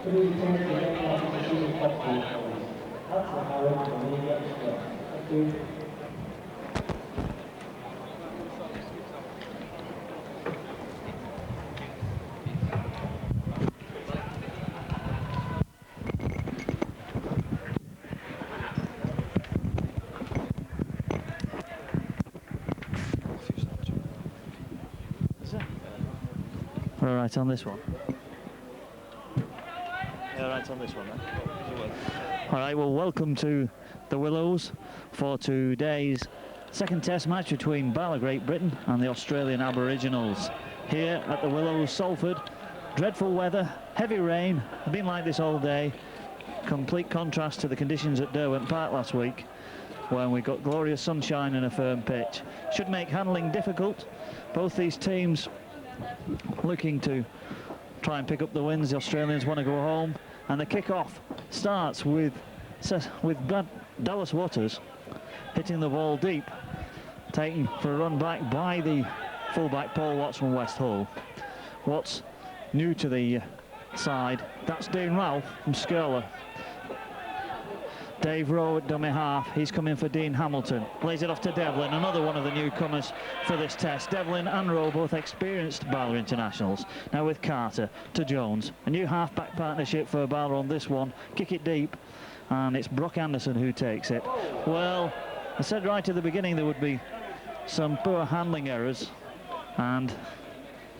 We're all right on this one. All right on this one then. All right, well, welcome to the Willows for today's second test match between Barla, Great Britain and the Australian Aboriginals. Here at the Willows, Salford, dreadful weather, heavy rain, it's been like this all day. Complete contrast to the conditions at Derwent Park last week, when we got glorious sunshine and a firm pitch. Should make handling difficult. Both these teams looking to try and pick up the wins. The Australians want to go home, and the kick-off starts with Dallas Waters hitting the ball deep, taken for a run back by the fullback Paul Watts from West Hull. Watts new to the side. That's Dean Ralph from Skirler. Dave Rowe at dummy half. He's coming for Dean Hamilton. Plays it off to Devlin, another one of the newcomers for this test. Devlin and Rowe, both experienced Barla internationals. Now with Carter to Jones. A new half-back partnership for Barla on this one. Kick it deep, and it's Brock Anderson who takes it. Well, I said right at the beginning there would be some poor handling errors, and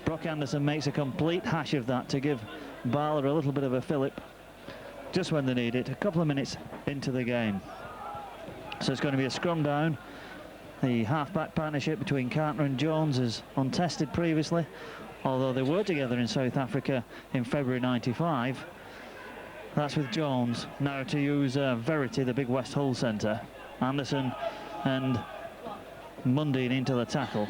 Brock Anderson makes a complete hash of that to give Barla a little bit of a fillip just when they need it, a couple of minutes into the game. So it's going to be a scrum down. The half-back partnership between Carter and Jones is untested previously, although they were together in South Africa in February '95. That's with Jones. Now to use Verity, the big West Hull centre. Anderson and Mundine into the tackle.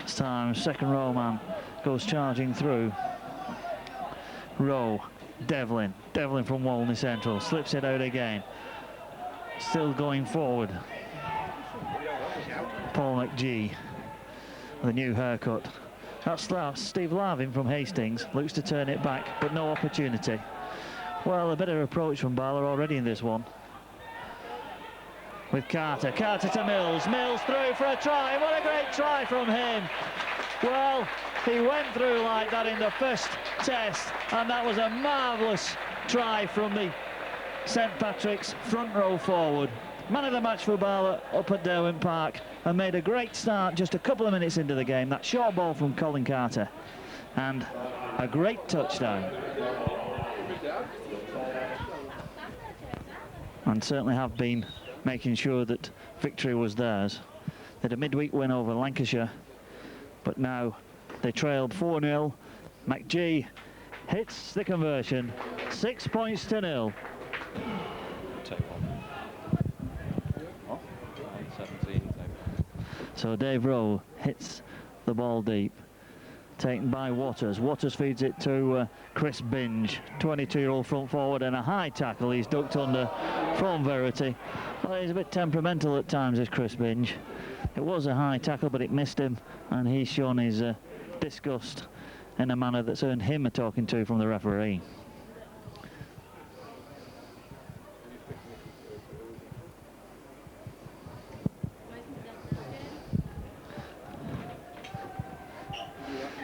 This time, second row man goes charging through. Rowe. Devlin from Walney Central, slips it out again, still going forward. Paul McGee with a new haircut. That's Steve Larvin from Hastings, looks to turn it back, but no opportunity. Well, a better approach from Barla already in this one. With Carter to Mills through for a try. What a great try from him. Well, he went through like that in the first test, and that was a marvellous try from the St Patrick's front row forward. Man of the match for Barla up at Derwent Park, and made a great start just a couple of minutes into the game. That short ball from Colin Carter, and a great touchdown. And certainly have been making sure that victory was theirs. They had a midweek win over Lancashire, but now they trailed 4-0. McGee hits the conversion, 6 points to 0. So Dave Rowe hits the ball deep, taken by Waters. Waters feeds it to Chris Binge, 22-year-old front forward, and a high tackle. He's ducked under from Verity. Well, he's a bit temperamental at times, is Chris Binge. It was a high tackle, but it missed him, and he's shown his disgust in a manner that's earned him a talking to from the referee.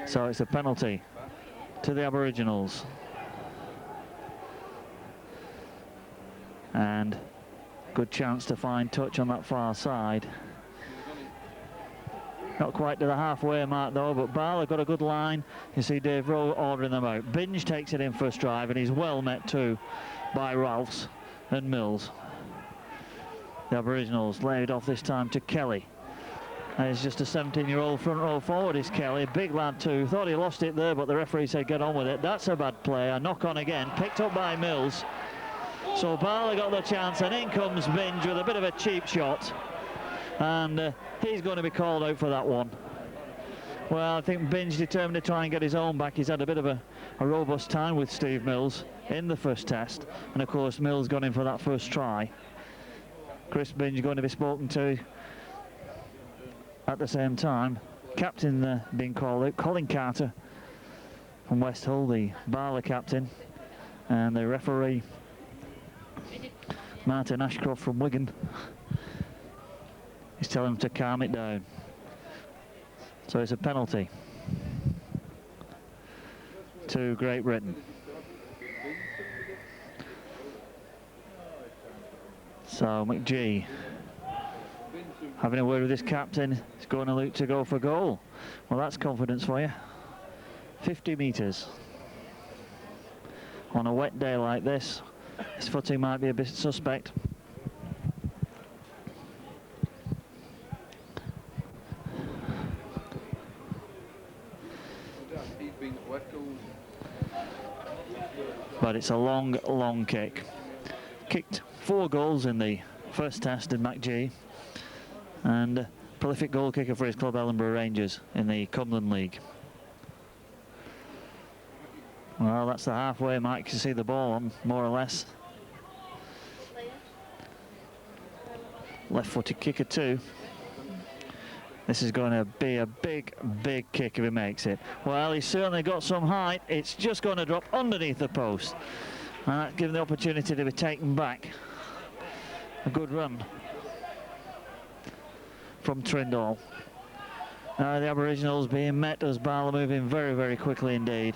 So it's a penalty to the Aboriginals. And good chance to find touch on that far side. Not quite to the halfway mark though, but Barla got a good line. You see Dave Rowe ordering them out. Binge takes it in first drive, and he's well met too by Ralphs and Mills. The Aboriginals laid off this time to Kelly. He's just a 17-year-old front row forward, is Kelly. Big lad too. Thought he lost it there, but the referee said get on with it. That's a bad play. A knock on again, picked up by Mills. So Barla got the chance, and in comes Binge with a bit of a cheap shot. And he's going to be called out for that one. Well, I think Binge determined to try and get his own back. He's had a bit of a robust time with Steve Mills in the first test. And of course, Mills got in for that first try. Chris Binge going to be spoken to at the same time. Captain being called out, Colin Carter from West Hull, the barla captain, and the referee Martin Ashcroft from Wigan is telling him to calm it down. So it's a penalty to Great Britain. So McGee having a word with his captain. He's going to look to go for goal. Well, that's confidence for you. 50 metres. On a wet day like this, his footing might be a bit suspect. But it's a long, long kick. Kicked 4 goals in the first test in McGee, and prolific goal kicker for his club Ellenborough Rangers in the Cumberland League. Well, that's the halfway mark. You can see the ball on, more or less. Left-footed kicker too. This is going to be a big, big kick if he makes it. Well, he's certainly got some height. It's just going to drop underneath the post. And that's given the opportunity to be taken back. A good run from Trindall. The Aboriginals being met as barla moving very, very quickly indeed.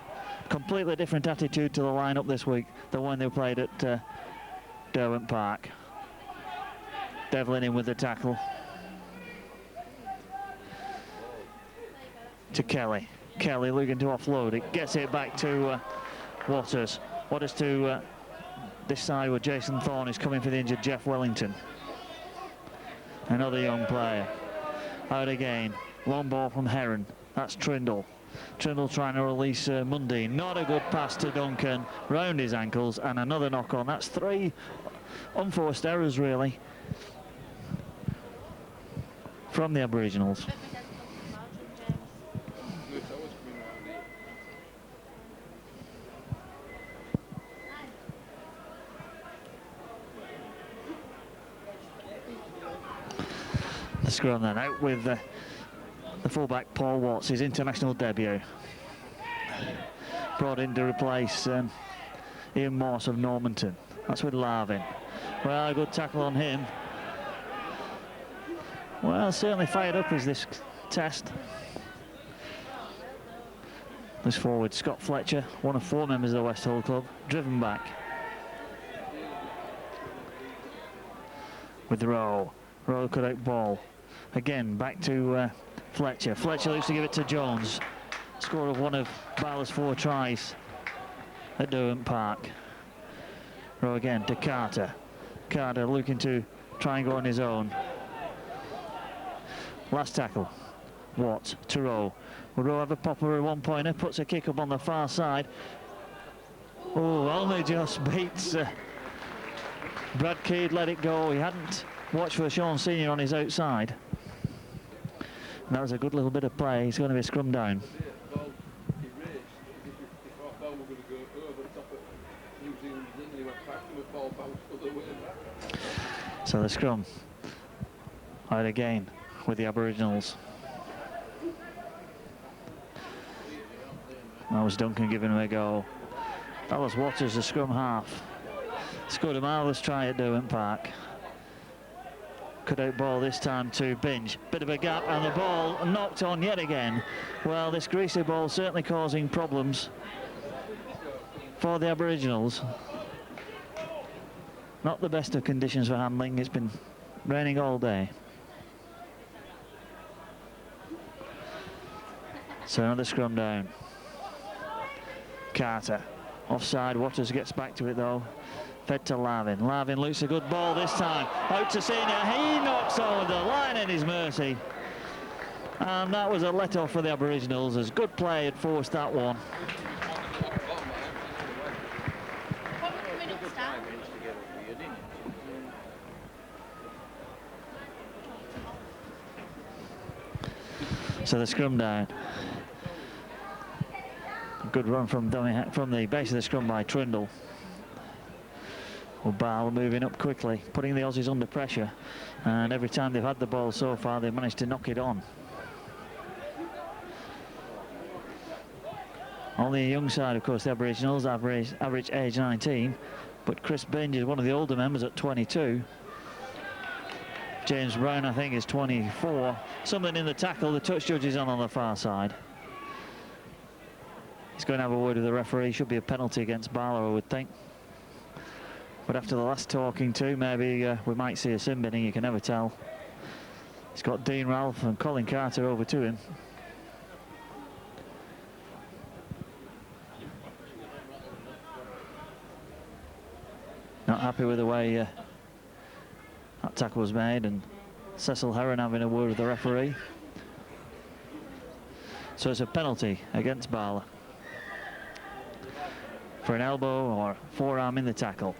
Completely different attitude to the lineup this week than when they played at Derwent Park. Devlin in with the tackle. To Kelly. Kelly looking to offload it. Gets it back to Waters. Waters to this side where Jason Thorne is coming for the injured Jeff Wellington. Another young player. Out again. Long ball from Heron. That's Trindall. Trindall trying to release Mundy. Not a good pass to Duncan. Round his ankles and another knock on. That's 3 unforced errors really from the Aboriginals. The scrum then out with the fullback Paul Watts, his international debut. Brought in to replace Ian Morse of Normanton. That's with Larvin. Well, a good tackle on him. Well, certainly fired up is this test. This forward, Scott Fletcher, one of 4 members of the West Hull club, driven back. With Rowe. Rowe cut out ball. Again, back to Fletcher. Fletcher looks to give it to Jones. Score of one of barla's 4 tries at Derwent Park. Rowe again to Carter. Carter looking to try and go on his own. Last tackle. Watt to Rowe. Will Rowe have a popper at 1-pointer? Puts a kick up on the far side. Oh, only just beats Brad Keed, let it go. He hadn't watched for Sean Senior on his outside. And that was a good little bit of play. He's going to be scrum down. So the scrum out again with the Aboriginals. That was Duncan giving him a go. That was Waters, the scrum half. Scored a marvellous try at Derwent Park. Cut out ball this time to Binge. Bit of a gap and the ball knocked on yet again. Well, this greasy ball certainly causing problems for the Aboriginals. Not the best of conditions for handling. It's been raining all day. So another scrum down. Carter. Offside. Waters gets back to it though. Fed to Larvin. Larvin looks a good ball this time. Out to Senior. He knocks over the line at his mercy. And that was a let-off for the Aboriginals as good play had forced that one. So the scrum down. Good run from the base of the scrum by Trindall. Well, barla moving up quickly, putting the Aussies under pressure, and every time they've had the ball so far they've managed to knock it on. On the young side, of course, the Aboriginals, average age 19, but Chris Binge is one of the older members at 22. James Brown, I think, is 24. Something in the tackle. The touch judge is on the far side. He's going to have a word with the referee. Should be a penalty against Barla, I would think. But after the last talking to, maybe we might see a sin binning. You can never tell. He's got Dean Ralph and Colin Carter over to him. Not happy with the way that tackle was made, and Cecil Heron having a word with the referee. So it's a penalty against Barla for an elbow or forearm in the tackle.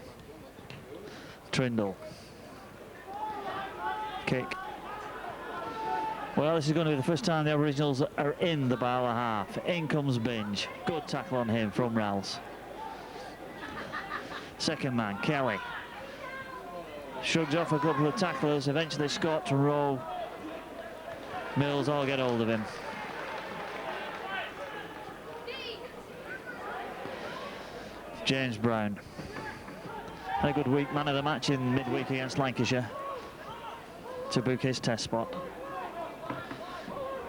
Trindle. Kick. Well, this is going to be the first time the Aboriginals are in the Barla half. In comes Binge. Good tackle on him from Ralls. Second man, Kelly. Shrugs off a couple of tacklers. Eventually Scott, Rowe, Mills all get hold of him. James Brown. A good week, man of the match in midweek against Lancashire to book his test spot.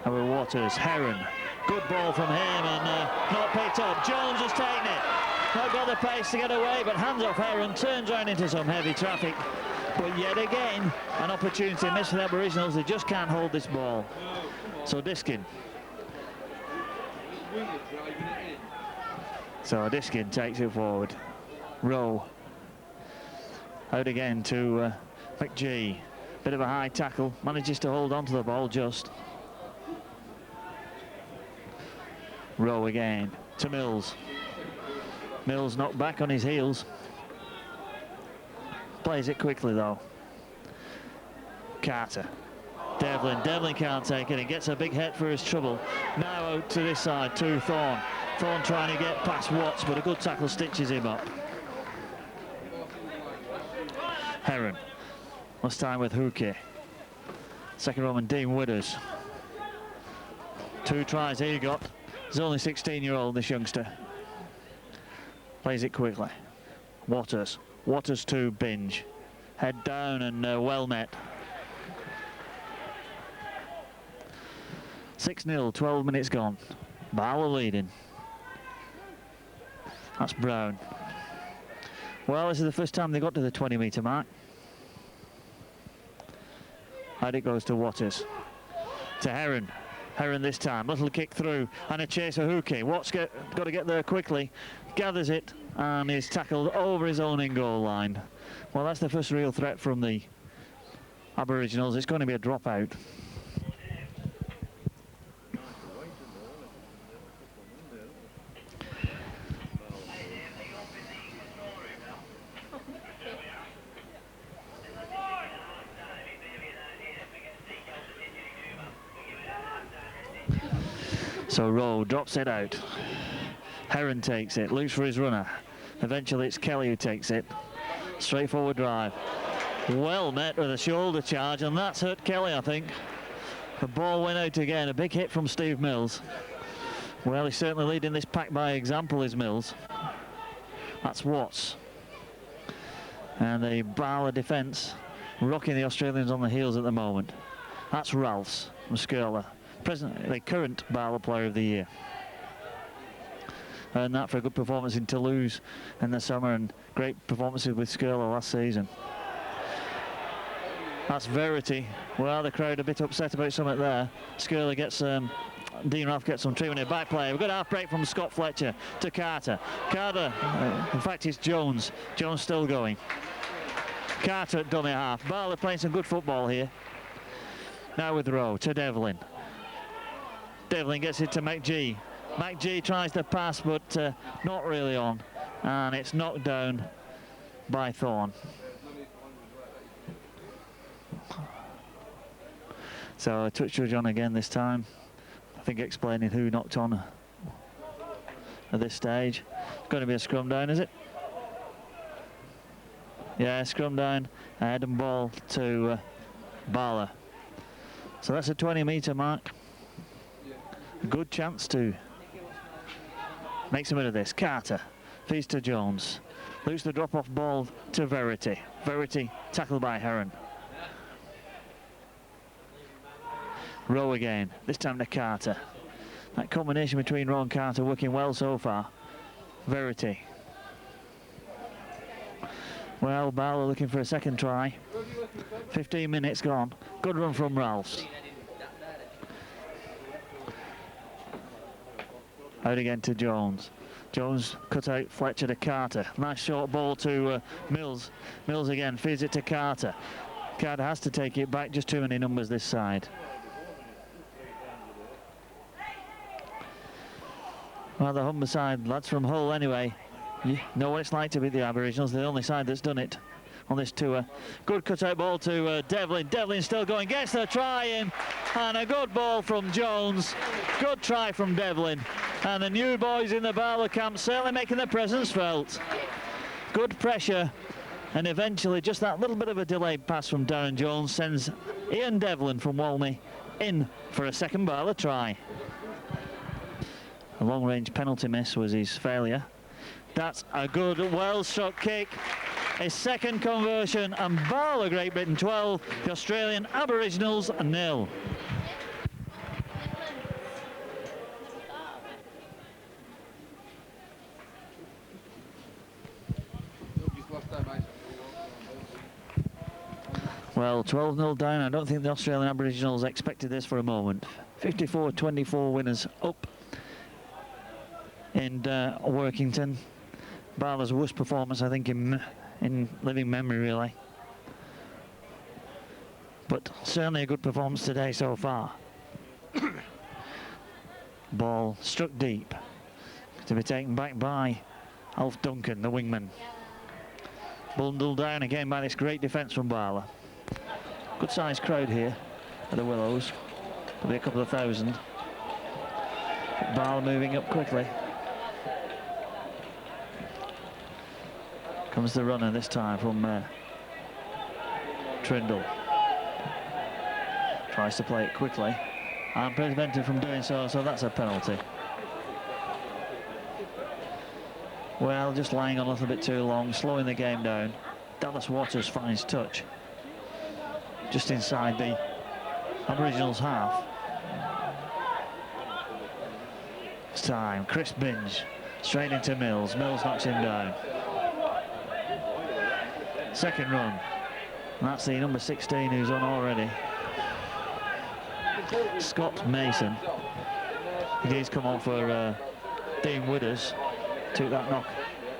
And with Waters, Heron. Good ball from him and not picked up. Jones has taken it. Not got the pace to get away, but hands off Heron, turns round into some heavy traffic. But yet again, an opportunity missed for the Aboriginals. They just can't hold this ball. So Diskin. So Diskin takes it forward. Rowe. Out again to McGee. Bit of a high tackle. Manages to hold on to the ball just. Rowe again to Mills. Mills knocked back on his heels. Plays it quickly though. Carter. Devlin can't take it. He gets a big hit for his trouble. Now out to this side to Thorne. Thorne trying to get past Watts, but a good tackle stitches him up. Heron. Last time with Hookie. Second Roman, Dean Widders. 2 tries he got. He's only 16-year-old, this youngster. Plays it quickly. Waters. Waters to Binge. Head down and well met. 6-0, 12 minutes gone. Barla leading. That's Brown. Well, this is the first time they got to the 20-metre mark. And it goes to Waters. To Heron. Heron this time. Little kick through and a chase of Hookie. Watts got to get there quickly. Gathers it and is tackled over his own in-goal line. Well, that's the first real threat from the Aboriginals. It's going to be a dropout. So Rowe drops it out. Heron takes it, looks for his runner. Eventually it's Kelly who takes it. Straightforward drive. Well met with a shoulder charge, and that's hurt Kelly, I think. The ball went out again. A big hit from Steve Mills. Well, he's certainly leading this pack by example, is Mills. That's Watts. And the Barla defence rocking the Australians on the heels at the moment. That's Ralphs from Skirler. The current Barla Player of the Year. And that for a good performance in Toulouse in the summer and great performances with Skirler last season. That's Verity. Well, the crowd a bit upset about something there. Skirler gets, Dean Ralph gets some treatment here. Back play. We've got a half break from Scott Fletcher to Carter. Carter, in fact, it's Jones. Jones still going. Carter at dummy half. Barla playing some good football here. Now with Rowe to Devlin. Devlin gets it to McGee. McGee tries to pass, but not really on. And it's knocked down by Thorne. So a touch judge on again this time. I think explaining who knocked on at this stage. It's going to be a scrum down, is it? Yeah, scrum down. Head and ball to Barla. So that's a 20-metre mark. A good chance to makes a bit of this. Carter feeds to Jones. Looks the drop-off ball to Verity. Verity tackled by Heron. Rowe again, this time to Carter. That combination between Rowe and Carter working well so far. Verity. Well, Barla looking for a second try. 15 minutes gone. Good run from Ralphs. Out again to Jones. Jones cut out Fletcher to Carter. Nice short ball to Mills. Mills again feeds it to Carter. Carter has to take it back. Just too many numbers this side. Well, the Humberside lads from Hull anyway. You know what it's like to beat the Aboriginals. They're the only side that's done it on this tour. Good cut-out ball to Devlin. Devlin still going, gets the try in, and a good ball from Jones. Good try from Devlin. And the new boys in the Barla camp certainly making their presence felt. Good pressure, and eventually just that little bit of a delayed pass from Darren Jones sends Ian Devlin from Walney in for a second Barla try. A long-range penalty miss was his failure. That's a good, well-struck kick. A second conversion, and Barla Great Britain 12, the Australian Aboriginals 0. Well, 12-0 down. I don't think the Australian Aboriginals expected this for a moment. 54-24 winners up in Workington. Barla's worst performance, I think, in living memory, really. But certainly a good performance today so far. Ball struck deep to be taken back by Alf Duncan, the wingman. Bundled down again by this great defence from Barla. Good sized crowd here at the Willows. Probably a couple of thousand. Barla moving up quickly. Comes the runner this time from Trindle. Tries to play it quickly and prevented from doing so, so that's a penalty. Well, just lying on a little bit too long, slowing the game down. Dallas Waters finds touch just inside the Aboriginals' half. It's time. Chris Binge straight into Mills. Mills knocks him down. Second run. And that's the number 16 who's on already. Scott Mason. He's come on for Dean Withers. Took that knock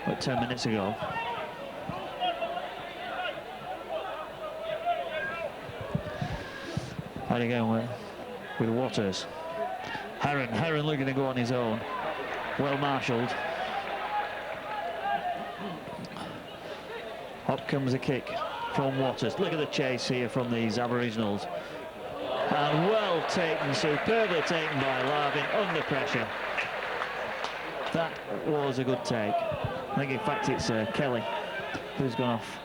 about 10 minutes ago. Out again with Waters. Heron looking to go on his own. Well marshalled. Up comes a kick from Waters. Look at the chase here from these Aboriginals. And well taken, superbly taken by Larvin under pressure. That was a good take. I think in fact it's Kelly who's gone off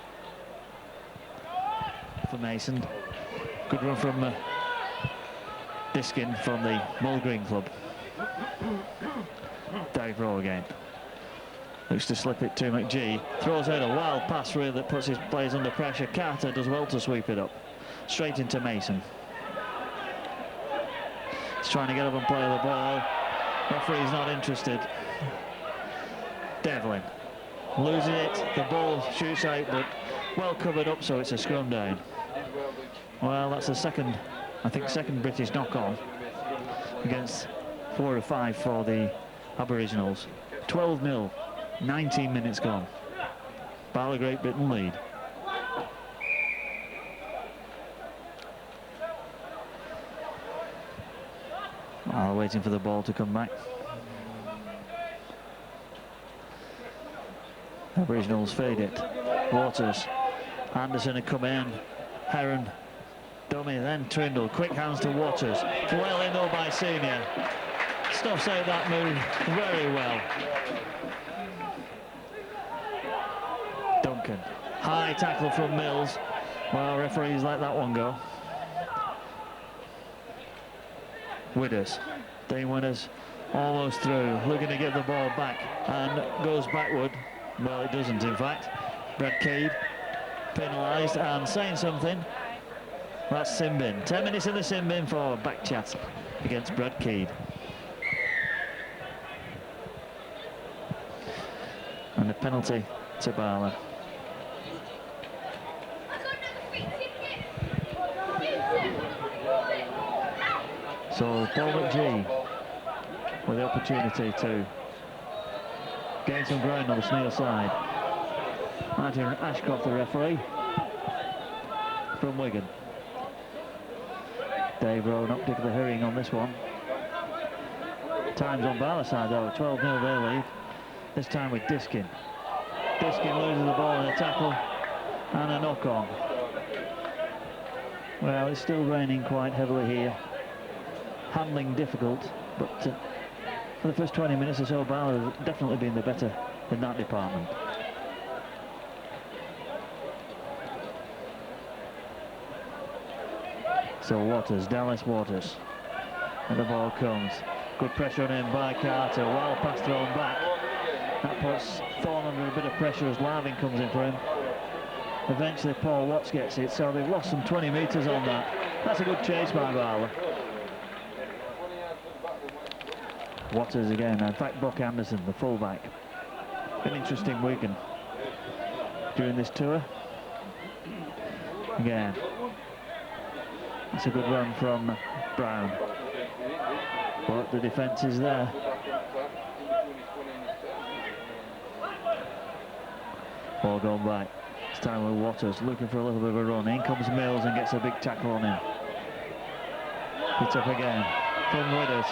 for Mason. Good run from Diskin from the Mulgreen Club. Dave Rowe again. Looks to slip it to McGee. Throws out a wild pass really that puts his players under pressure. Carter does well to sweep it up. Straight into Mason. He's trying to get up and play the ball. Referee's not interested. Devlin loses it. The ball shoots out, but well covered up, so it's a scrum down. Well, that's the second, I think, second British knock-on against 4 or 5 for the Aboriginals. 12-0. 19 minutes gone. Barla Great Britain lead. Waiting for the ball to come back. Aboriginals fade it. Waters. Anderson had come in. Heron. Dummy, then Trindle. Quick hands to Waters. Well in though by Senior. Stuffs out that move very well. Duncan. High tackle from Mills. Well, referees let that one go. Withers. Dean Withers Almost through, looking to get the ball back, and goes backward. Well, it doesn't, in fact. Brad Keed penalised and saying something. That's sin bin. 10 minutes in the sin bin for back chat against Brad Keed. And a penalty to Barla. So Paul McGee with the opportunity to gain some ground on the Sneal side. Martin Ashcroft, the referee from Wigan. Dave Rowe not particularly hurrying on this one. Times on Barla's side though, 12-0 their lead. This time with Diskin. Diskin loses the ball in a tackle and a knock-on. Well, it's still raining quite heavily here. Handling difficult, but for the first 20 minutes or so, Barla has definitely been the better in that department. So Waters, Dallas Waters, and the ball comes. Good pressure on him by Carter, wild pass thrown back. That puts Thorne under a bit of pressure as Larvin comes in for him. Eventually Paul Watts gets it, so they've lost some 20 metres on that. That's a good chase by Barla. Waters again, in fact Buck Anderson, the fullback. Been interesting weekend during this tour. Again, it's a good run from Brown, but the defence is there. Ball going back. It's time with Waters looking for a little bit of a run. In comes Mills and gets a big tackle on him. It's up again from Withers.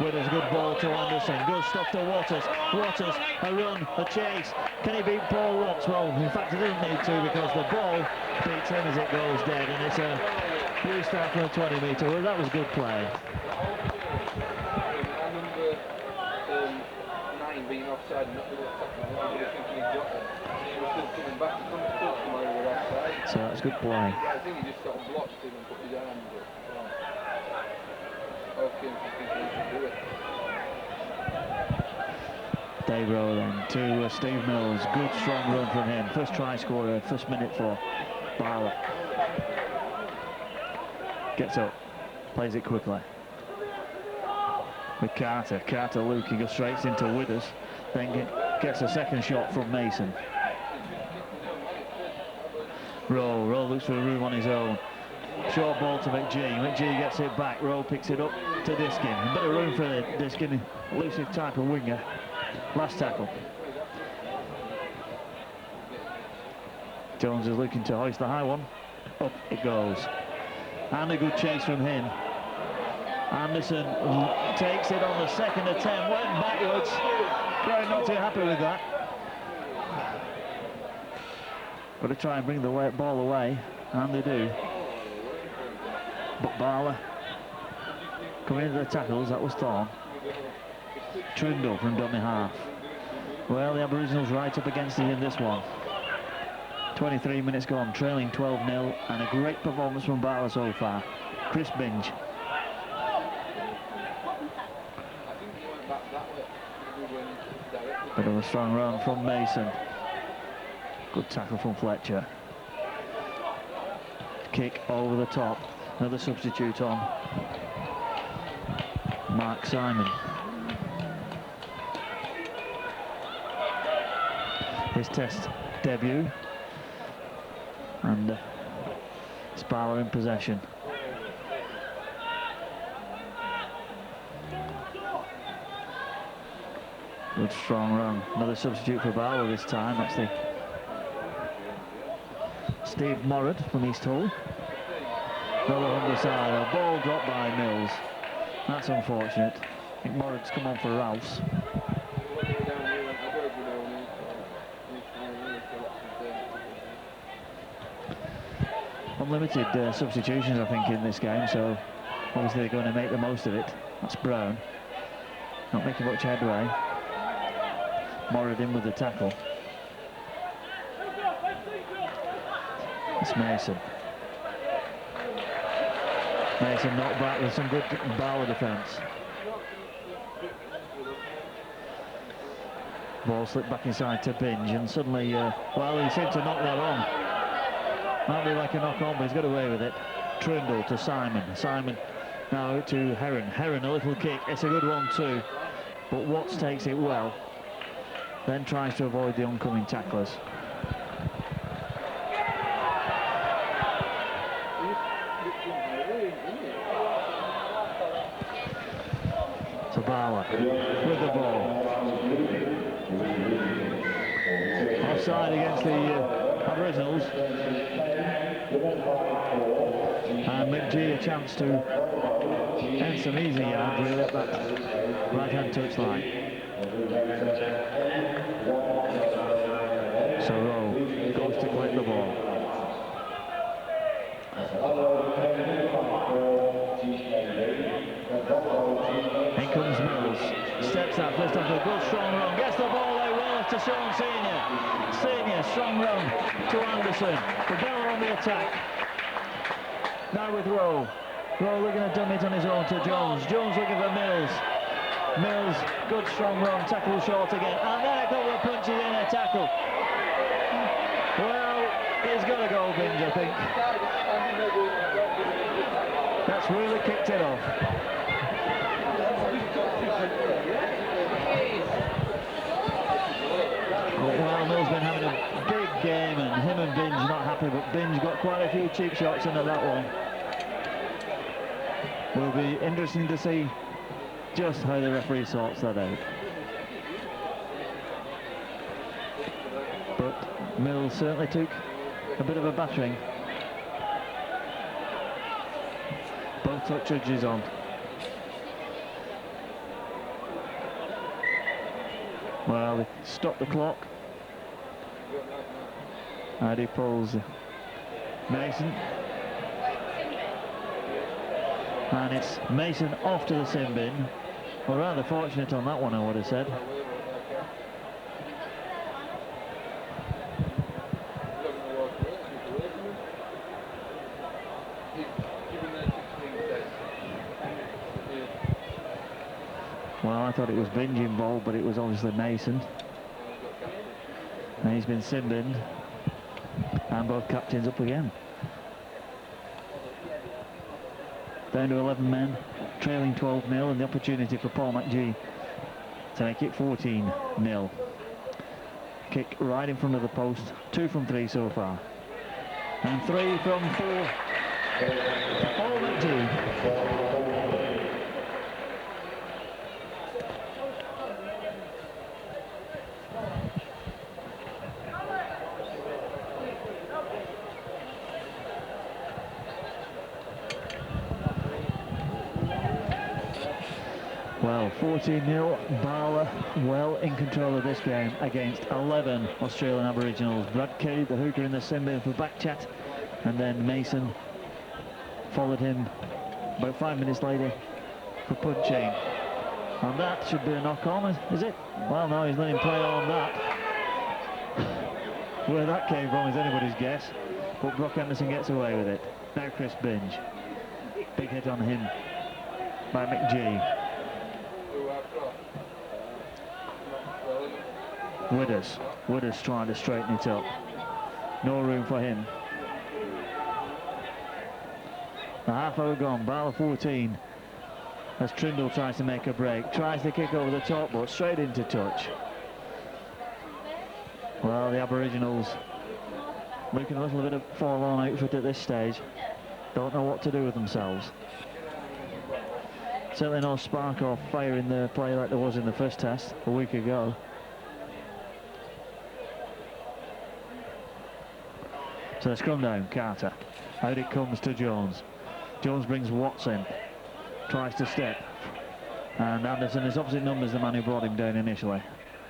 Withers, good ball to Anderson. Good stuff to Waters. Waters, a run, a chase. Can he beat Paul Watts? Well, in fact, he doesn't need to because the ball beats him as it goes dead, and it's a restart for a 20-metre. Well, that was good play. I remember 9 being offside and not being thinking he got them. He was still coming back to come to touch him while we were offside. So that's good play. I think he just sort of blocked him and put his arms up. Okay, I think he should do it. Dave Rowe then to Steve Mills. Good strong run from him. First try scorer, first minute for Barla. Gets up, plays it quickly. With Carter. Carter looking, goes straight into Withers. Then gets a second shot from Mason. Rowe looks for a room on his own. Short ball to McGee. McGee gets it back. Rowe picks it up to Diskin. A bit of room for the Diskin, elusive type of winger. Last tackle. Jones is looking to hoist the high one. Up it goes. And a good chase from him. Anderson takes it on the second attempt. Went backwards. Crowd not too happy with that. Got to try and bring the ball away. And they do. But Barla coming into the tackles, that was Thorne. Trundle from dummy half. Well, the Aboriginals right up against it in this one. 23 minutes gone, trailing 12-0, and a great performance from Barla so far. Chris Binge. Bit of a strong run from Mason. Good tackle from Fletcher. Kick over the top. Another substitute on. Mark Simon. His test debut. And Barla in possession. Good strong run. Another substitute for Barla this time. That's the Steve Morrod from East Hull. Another on the side. A ball dropped by Mills. That's unfortunate. I think Morrod's come on for Rouse. Unlimited substitutions, I think, in this game, so obviously they're going to make the most of it. That's Brown. Not making much headway. Morrod in with the tackle. It's Mason. Mason knocked back with some good Barla defence. Ball slipped back inside to Binge, and suddenly, well, he seemed to knock that on. Might be like a knock on, but he's got away with it. Trundle to Simon. Simon now to Heron. Heron, a little kick. It's a good one too. But Watts takes it well. Then tries to avoid the oncoming tacklers. So Barla with the ball. Offside against the Aboriginals. And McGee a chance to end some easy yards really at that right-hand touch line. So Rowe goes to collect the ball. In comes Mills, steps out first off a good strong run, gets the ball out well to Sean Senior. Senior, strong run to Anderson. The Bella on the attack. Now with Rowe. Rowe looking to dump it on his own to Jones. Jones looking for Mills. Mills, good strong run, tackle short again, and then a couple of punches in a tackle. Well, he's got to go, Binge, I think. That's really kicked it off. Well, Mills been having a big game, and him and Binge not happy, but Binge got quite a few cheap shots into that one. Will be interesting to see just how the referee sorts that out. But Mills certainly took a bit of a battering. Both touch judges on. Well, they stop the clock. And he pulls Mason. And it's Mason off to the sin bin. Well, rather fortunate on that one, I would have said. Well, I thought it was Binge involved, but it was obviously Mason. And he's been sin binned. And both captains up again. Down to 11 men, trailing 12-0, and the opportunity for Paul McGee to make it 14-0. Kick right in front of the post, 2 from 3 so far. And 3 from 4. Paul McGee. Well, 14-0, Barla well in control of this game against 11 Australian Aboriginals. Brad Kelly, the hooker in the sin bin for back chat, and then Mason followed him about 5 minutes later for punching. And that should be a knock-on, is it? Well, no, he's letting play on that. Where that came from is anybody's guess, but Brock Anderson gets away with it. Now Chris Binge. Big hit on him by McGee. Widders trying to straighten it up. No room for him. A half hour gone, Barla 14. As Trindle tries to make a break. Tries to kick over the top, but straight into touch. Well, the Aboriginals looking a little bit of forlorn outfit at this stage. Don't know what to do with themselves. Certainly no spark or fire in their play like there was in the first test a week ago. So the scrum down, Carter. Out it comes to Jones. Jones brings Watts in. Tries to step. And Anderson is opposite numbers the man who brought him down initially.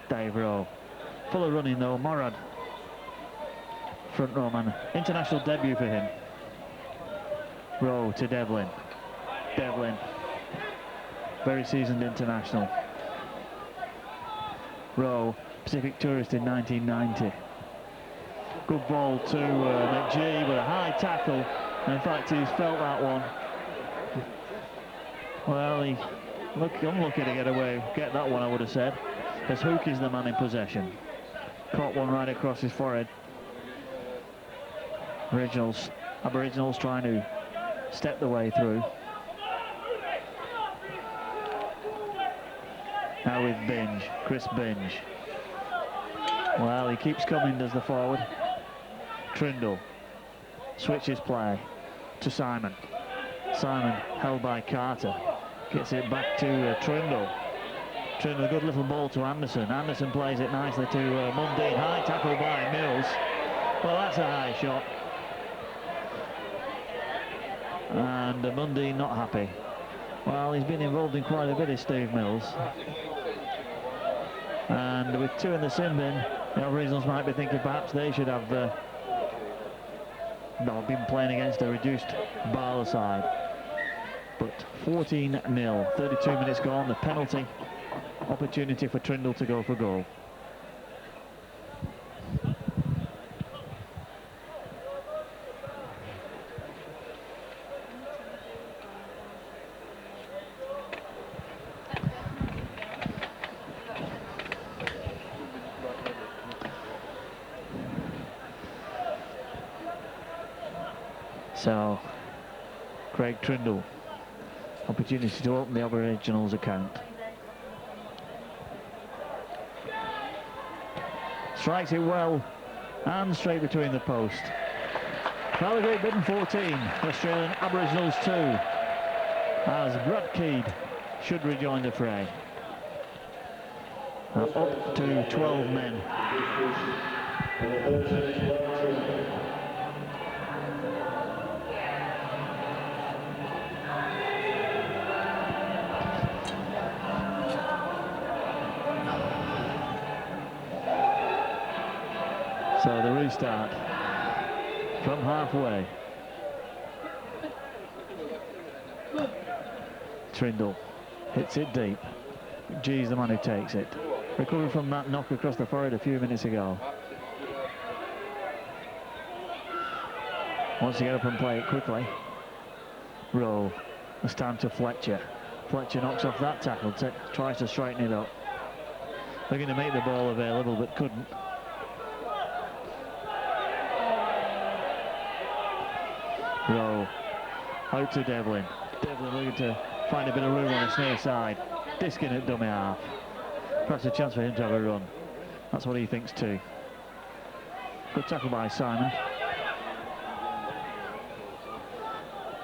Dave Rowe. Full of running though, Morad. Front row man. International debut for him. Rowe to Devlin. Devlin. Very seasoned international. Rowe, Pacific Tourist in 1990. Good ball to McGee with a high tackle. And in fact, he's felt that one. Well, he unlucky to get that one, I would have said. as Hook is the man in possession. Caught one right across his forehead. Aboriginals trying to step the way through. Now with Binge, Chris Binge. Well, he keeps coming, does the forward. Trindle switches play to Simon. Simon held by Carter. Gets it back to Trindle. Trindle, good little ball to Anderson. Anderson plays it nicely to Mundine. High tackle by Mills. Well, that's a high shot. And Mundine not happy. Well, he's been involved in quite a bit, is Steve Mills. And with 2 in the sin bin, the Aboriginals might be thinking perhaps they should have been playing against a reduced Barla side. But 14-0, 32 minutes gone, the penalty opportunity for Trindle to go for goal. So, Craig Trindle, opportunity to open the Aboriginals account. Strikes it well, and straight between the post. Relegate Bidden 14, Australian Aboriginals 2, as Brad Keed should rejoin the fray. Up to 12 men. So the restart from halfway. Trindle hits it deep. G's the man who takes it. Recovered from that knock across the forehead a few minutes ago. Wants to get up and play it quickly. Roll. It's time to Fletcher. Fletcher knocks off that tackle. Tries to straighten it up. They're going to make the ball available, but couldn't. Roll out to Devlin. Devlin looking to find a bit of room on his near side. Disking at dummy half. Perhaps a chance for him to have a run. That's what he thinks too. Good tackle by Simon.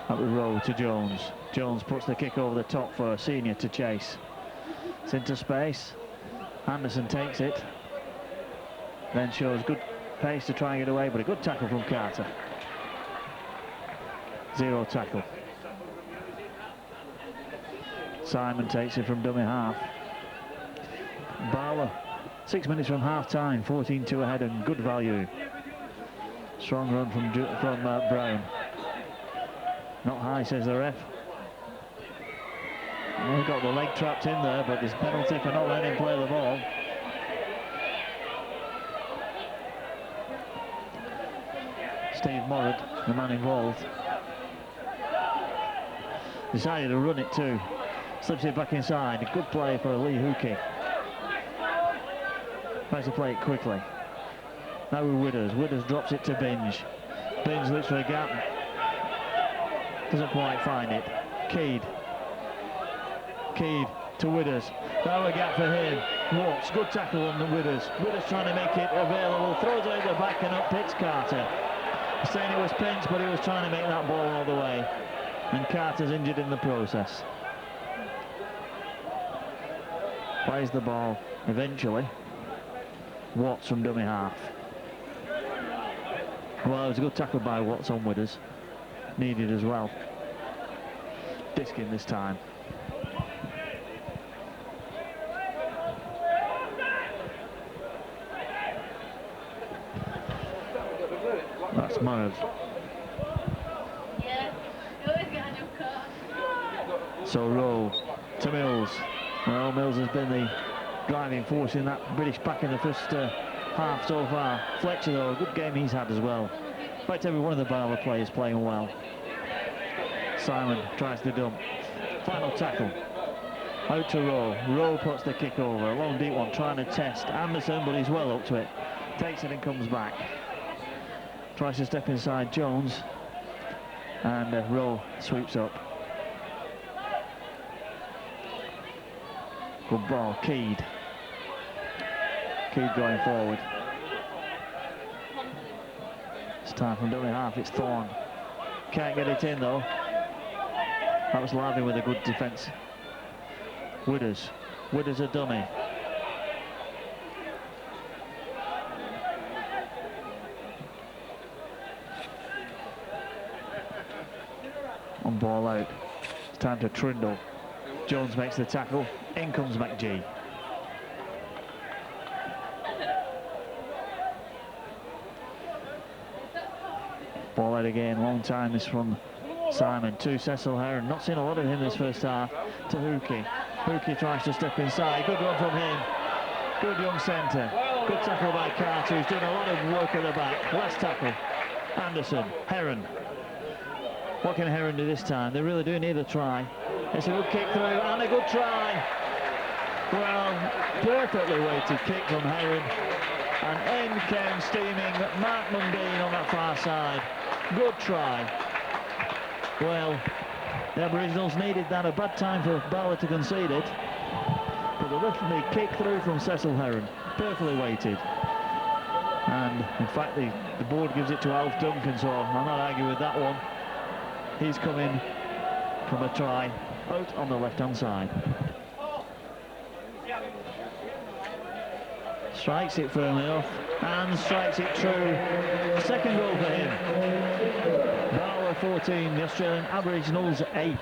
Up with Rowe to Jones. Jones puts the kick over the top for a senior to chase. It's into space. Anderson takes it. Then shows good pace to try and get away, but a good tackle from Carter. Zero tackle. Simon takes it from dummy half. Barla, 6 minutes from half time, 14-2 ahead and good value. Strong run from Brown. Not high, says the ref. Well, got the leg trapped in there, but there's penalty for not letting him play the ball. Steve Morrod, the man involved, decided to run it too. Slips it back inside. Good play for Lee Hookey. Tries to play it quickly. Now with Withers. Withers drops it to Binge. Binge looks for a gap. Doesn't quite find it. Keed to Withers. Now a gap for him. Watts. Good tackle on the Withers. Withers trying to make it available. Throws it at the back and up hits Carter. Saying it was Pence, but he was trying to make that ball all the way. And Carter's injured in the process. Plays the ball eventually. Watts from dummy half. Well, it was a good tackle by Watts on Withers. Needed as well. Diskin this time. That's Morrod. So Rowe to Mills. Well, Mills has been the driving force in that British pack in the first half so far. Fletcher, though, a good game he's had as well. In fact, every one of the Barla players playing well. Simon tries to dump. Final tackle. Out to Rowe. Rowe puts the kick over. A long deep one trying to test Anderson, but he's well up to it. Takes it and comes back. Tries to step inside Jones. And Rowe sweeps up. Good ball, Keed. Keed going forward. It's time from dummy half, it's Thorne. Can't get it in though. That was Lavin with a good defence. Widders. Widders a dummy. On ball out. It's time to Trindle. Jones makes the tackle. In comes McGee. Ball out again. Long time is from Simon to Cecil Heron. Not seen a lot of him this first half. To Hookie. Hookie tries to step inside. Good run from him. Good young centre. Good tackle by Carter, who's done a lot of work at the back. Last tackle. Anderson. Heron. What can Heron do this time? They really do need a try. It's a good kick through and a good try. Well, perfectly weighted kick from Heron. And in came steaming Mark Mundine on that far side. Good try. Well, the Aboriginals needed that. A bad time for Barla to concede it. But the kick through from Cecil Heron. Perfectly weighted. And in fact, the board gives it to Alf Duncan, so I'm not arguing with that one. He's coming from a try out on the left-hand side. Strikes it firmly off and strikes it true. Second goal for him. Barla 14, the Australian Aboriginals 8.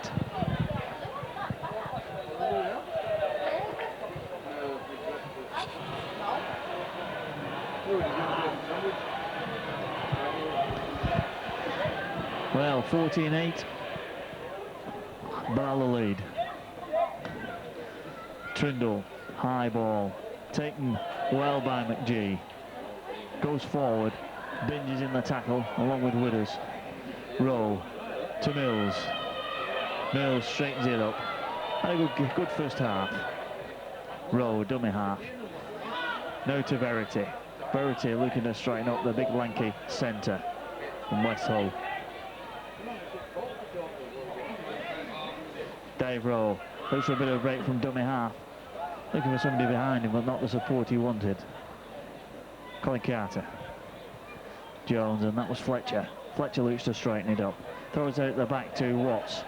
Well, 14-8. Barla lead. Trindle, high ball, taken well by McGee. Goes forward, binges in the tackle along with Widders. Rowe to Mills. Mills straightens it up. And a good first half. Rowe, dummy half. Now to Verity. Verity looking to straighten up the big lanky centre from West Hull. Dave Rowe looks for a bit of a break from dummy half. Looking for somebody behind him, but not the support he wanted. Colin Carter. Jones, and that was Fletcher. Fletcher looks to straighten it up. Throws out at the back to Watts.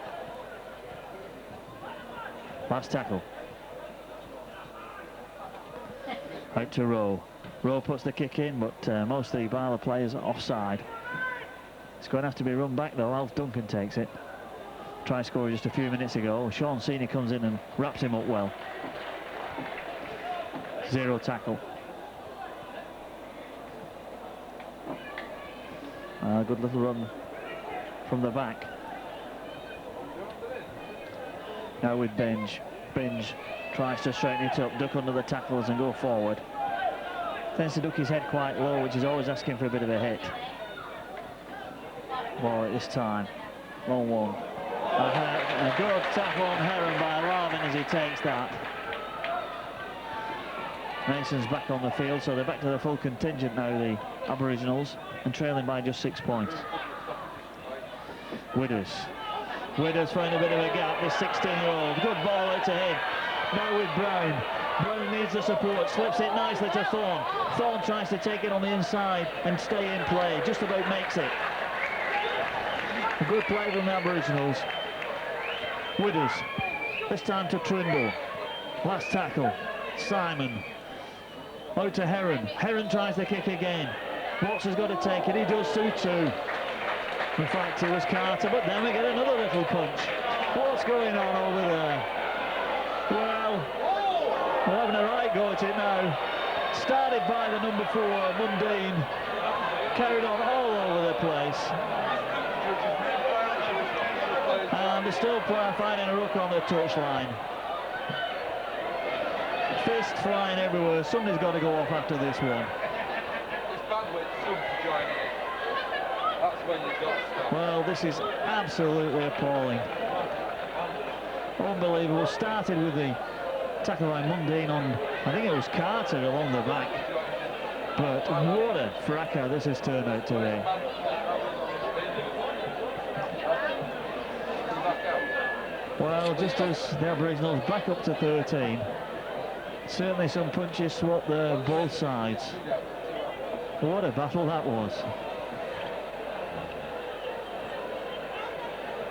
Last tackle. Out to Rowe. Rowe puts the kick in, but most of the Barla players are offside. It's going to have to be run back though. Alf Duncan takes it. Try score just a few minutes ago. Sean Senior comes in and wraps him up well. Zero tackle. Good little run from the back. Now with Binge. Binge tries to straighten it up, duck under the tackles and go forward. Tends to duck his head quite low, which is always asking for a bit of a hit. Ball at this time. Long one. A good tackle on Heron by Lavin as he takes that. Mason's back on the field, so they're back to the full contingent now, the Aboriginals, and trailing by just 6 points. Widders. Widders finding a bit of a gap, this 16-year-old. Good ball out to him. Now with Brown. Brown needs the support, slips it nicely to Thorne. Thorne tries to take it on the inside and stay in play, just about makes it. A good play from the Aboriginals. Widders, this time to Trindle. Last tackle, Simon. Out to Heron. Heron tries the kick again. Watts has got to take it, he does 2-2. In fact, it was Carter, but then we get another little punch. What's going on over there? Well, we're having a right go at it now. Started by the number 4, Mundine. Carried on all over the place. And they're still finding a ruck on the touchline. Fist flying everywhere. Somebody's got to go off after this one. Well, this is absolutely appalling. Unbelievable. Started with the tackle by Mundine on, I think it was Carter along the back. But what a fracas this has turned out to be. Well, just as the Aboriginals back up to 13. Certainly some punches swapped there, both sides. What a battle that was.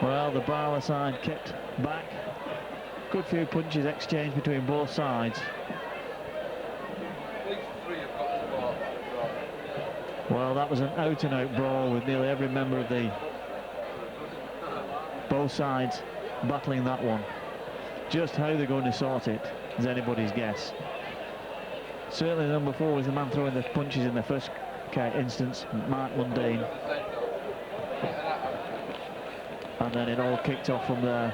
Well, the barla side kept back. Good few punches exchanged between both sides. Well, that was an out-and-out brawl with nearly every member of the both sides battling that one. Just how they're going to sort it is anybody's guess. Certainly number 4 was the man throwing the punches in the first instance, Mark Mundine. And then it all kicked off from there.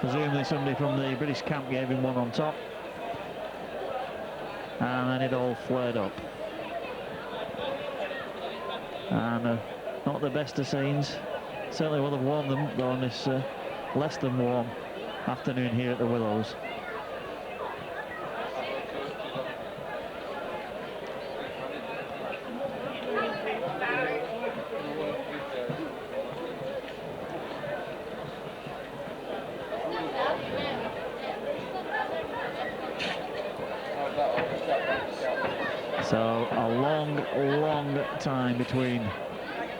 Presumably somebody from the British camp gave him one on top. And then it all flared up. And not the best of scenes. Certainly will have warmed them though on this less than warm afternoon here at the Willows. So a long time between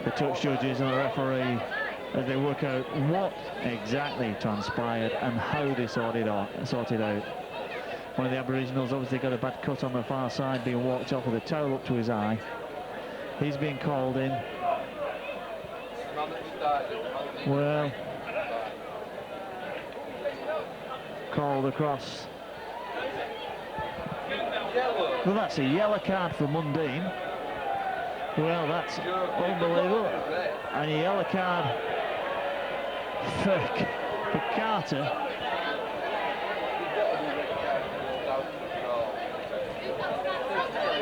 the touch judges and the referee as they work out what exactly transpired and how they sorted out. One of the Aboriginals obviously got a bad cut on the far side, being walked off with a towel up to his eye. He's been called in. Well, called across. Well, that's a yellow card for Mundine. Well, that's unbelievable. And a yellow card for Carter.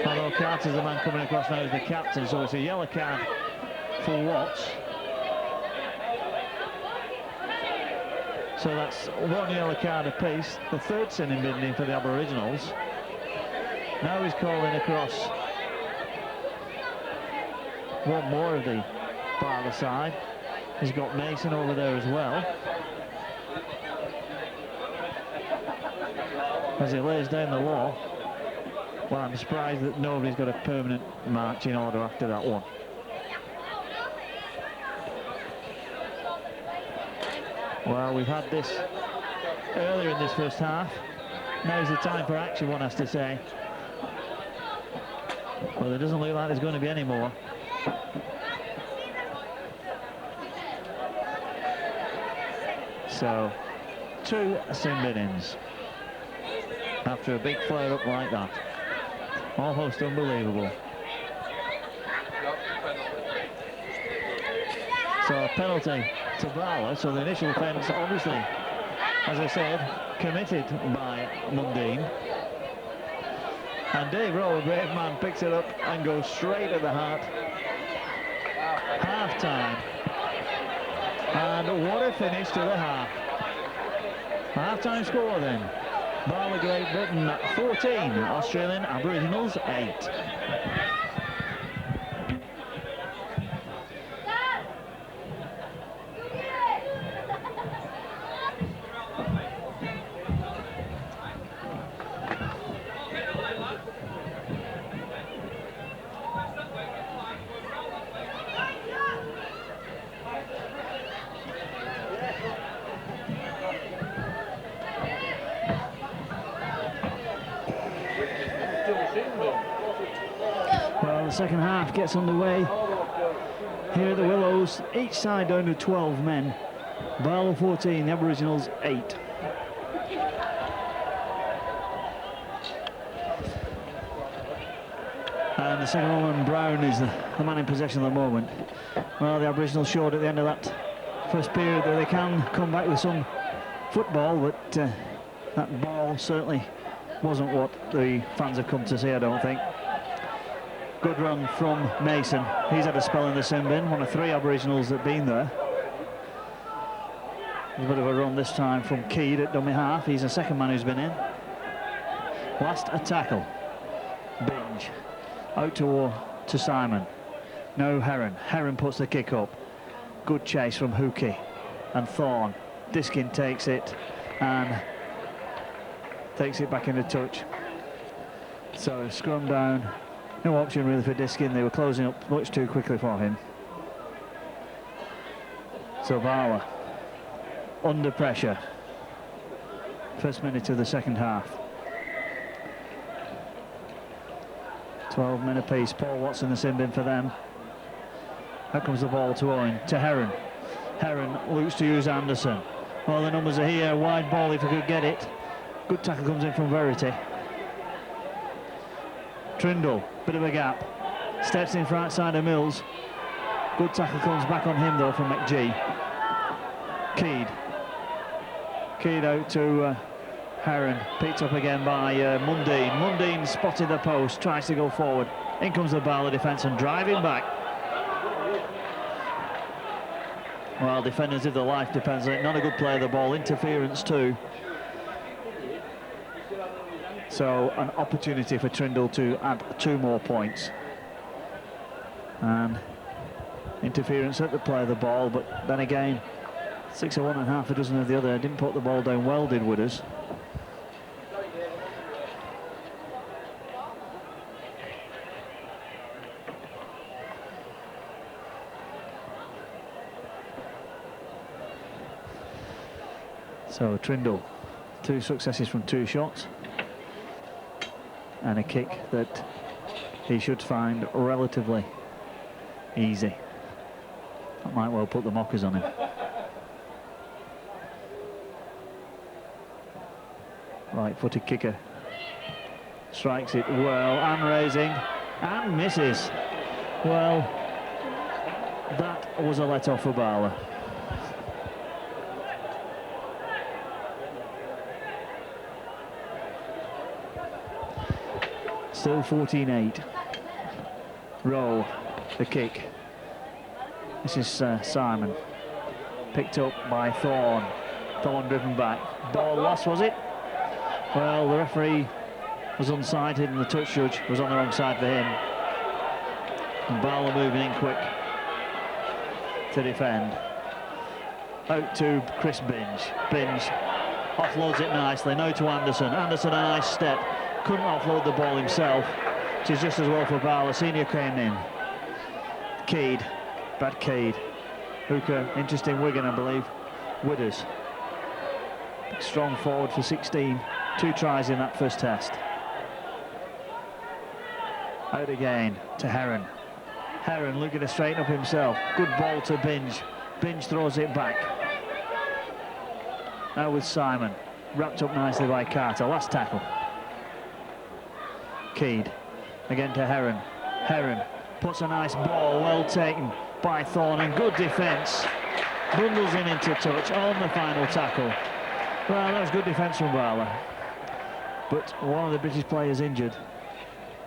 Although Carter's the man coming across now as the captain, so it's a yellow card for Watts. So that's one yellow card apiece. The third sin in for the Aboriginals. Now he's calling across one more of the barla side. He's got Mason over there as well. As he lays down the law. Well, I'm surprised that nobody's got a permanent marching order after that one. Well, we've had this earlier in this first half. Now's the time for action, one has to say. Well, it doesn't look like there's going to be any more. So, 2 sin bin-ins after a big flare-up like that. Almost unbelievable. So a penalty to barla. So the initial offence, obviously, as I said, committed by Mundine. And Dave Rowe, a brave man, picks it up and goes straight at the heart. Half-time. And what a finish to the half. Half-time score then. Barla Great Britain 14, Australian Aboriginals 8. Well, the second half gets underway here at the Willows. Each side down to 12 men. Barla 14, the Aboriginals 8. And the second one, Brown, is the man in possession at the moment. Well, the Aboriginals showed at the end of that first period that they can come back with some football, but that ball certainly wasn't what the fans have come to see, I don't think. Good run from Mason. He's had a spell in the sin bin, one of 3 Aboriginals that have been there. A bit of a run this time from Keed at dummy half. He's the second man who's been in. Last a tackle. Binge. Out to Simon. No Heron. Heron puts the kick up. Good chase from Hookie and Thorne. Diskin takes it and takes it back into touch. So scrum down. No option really for Diskin. They were closing up much too quickly for him. So Barla under pressure. First minute of the second half. 12 men apiece. Paul Watson the sin bin for them. Out comes the ball to Owen, to Heron. Heron looks to use Anderson. Well, the numbers are here. Wide ball if he could get it. Good tackle comes in from Verity. Trindle, bit of a gap. Steps in for outside of Mills. Good tackle comes back on him though from McGee. Keed. Keed out to Heron. Picked up again by Mundine. Mundine spotted the post, tries to go forward. In comes the Barla defence and driving back. Well, defenders, if their life depends on it, not a good play of the ball. Interference too. So an opportunity for Trindle to add 2 more points. And interference at the play of the ball, but then again, 6 of one and half a dozen of the other. Didn't put the ball down well, did Wooders. So Trindle, 2 successes from 2 shots. And a kick that he should find relatively easy. That might well put the mockers on him. Right-footed kicker. Strikes it well, and raising, and misses. Well, that was a let-off for Barla. Still 14-8. Rowe, the kick. This is Simon. Picked up by Thorne. Thorne driven back. Ball lost, was it? Well, the referee was unsighted and the touch judge was on the wrong side for him. And Barla moving in quick to defend. Out to Chris Binge. Binge offloads it nicely. Now to Anderson. Anderson, a nice step. Couldn't offload the ball himself, which is just as well for Barla. Senior came in. Keed, Brad Keed. Hooker, interesting Wigan, I believe. Widders. Strong forward for 16. 2 tries in that first test. Out again to Heron. Heron looking to straighten up himself. Good ball to Binge. Binge throws it back. Now with Simon. Wrapped up nicely by Carter. Last tackle. Keed again to Heron. Heron puts a nice ball, well taken by Thorne, and good defence. Bundles him into touch on the final tackle. Well, that was good defence from Barla. But one of the British players injured.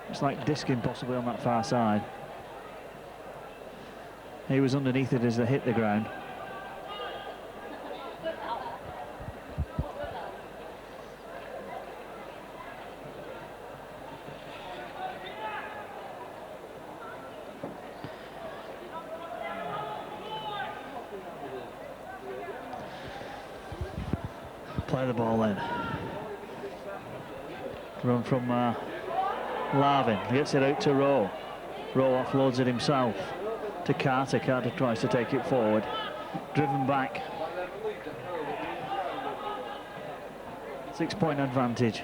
It's like Diskin possibly on that far side. He was underneath it as they hit the ground. Play the ball then. Run from Larvin. He gets it out to Rowe. Rowe offloads it himself to Carter. Carter tries to take it forward. Driven back. 6-point advantage.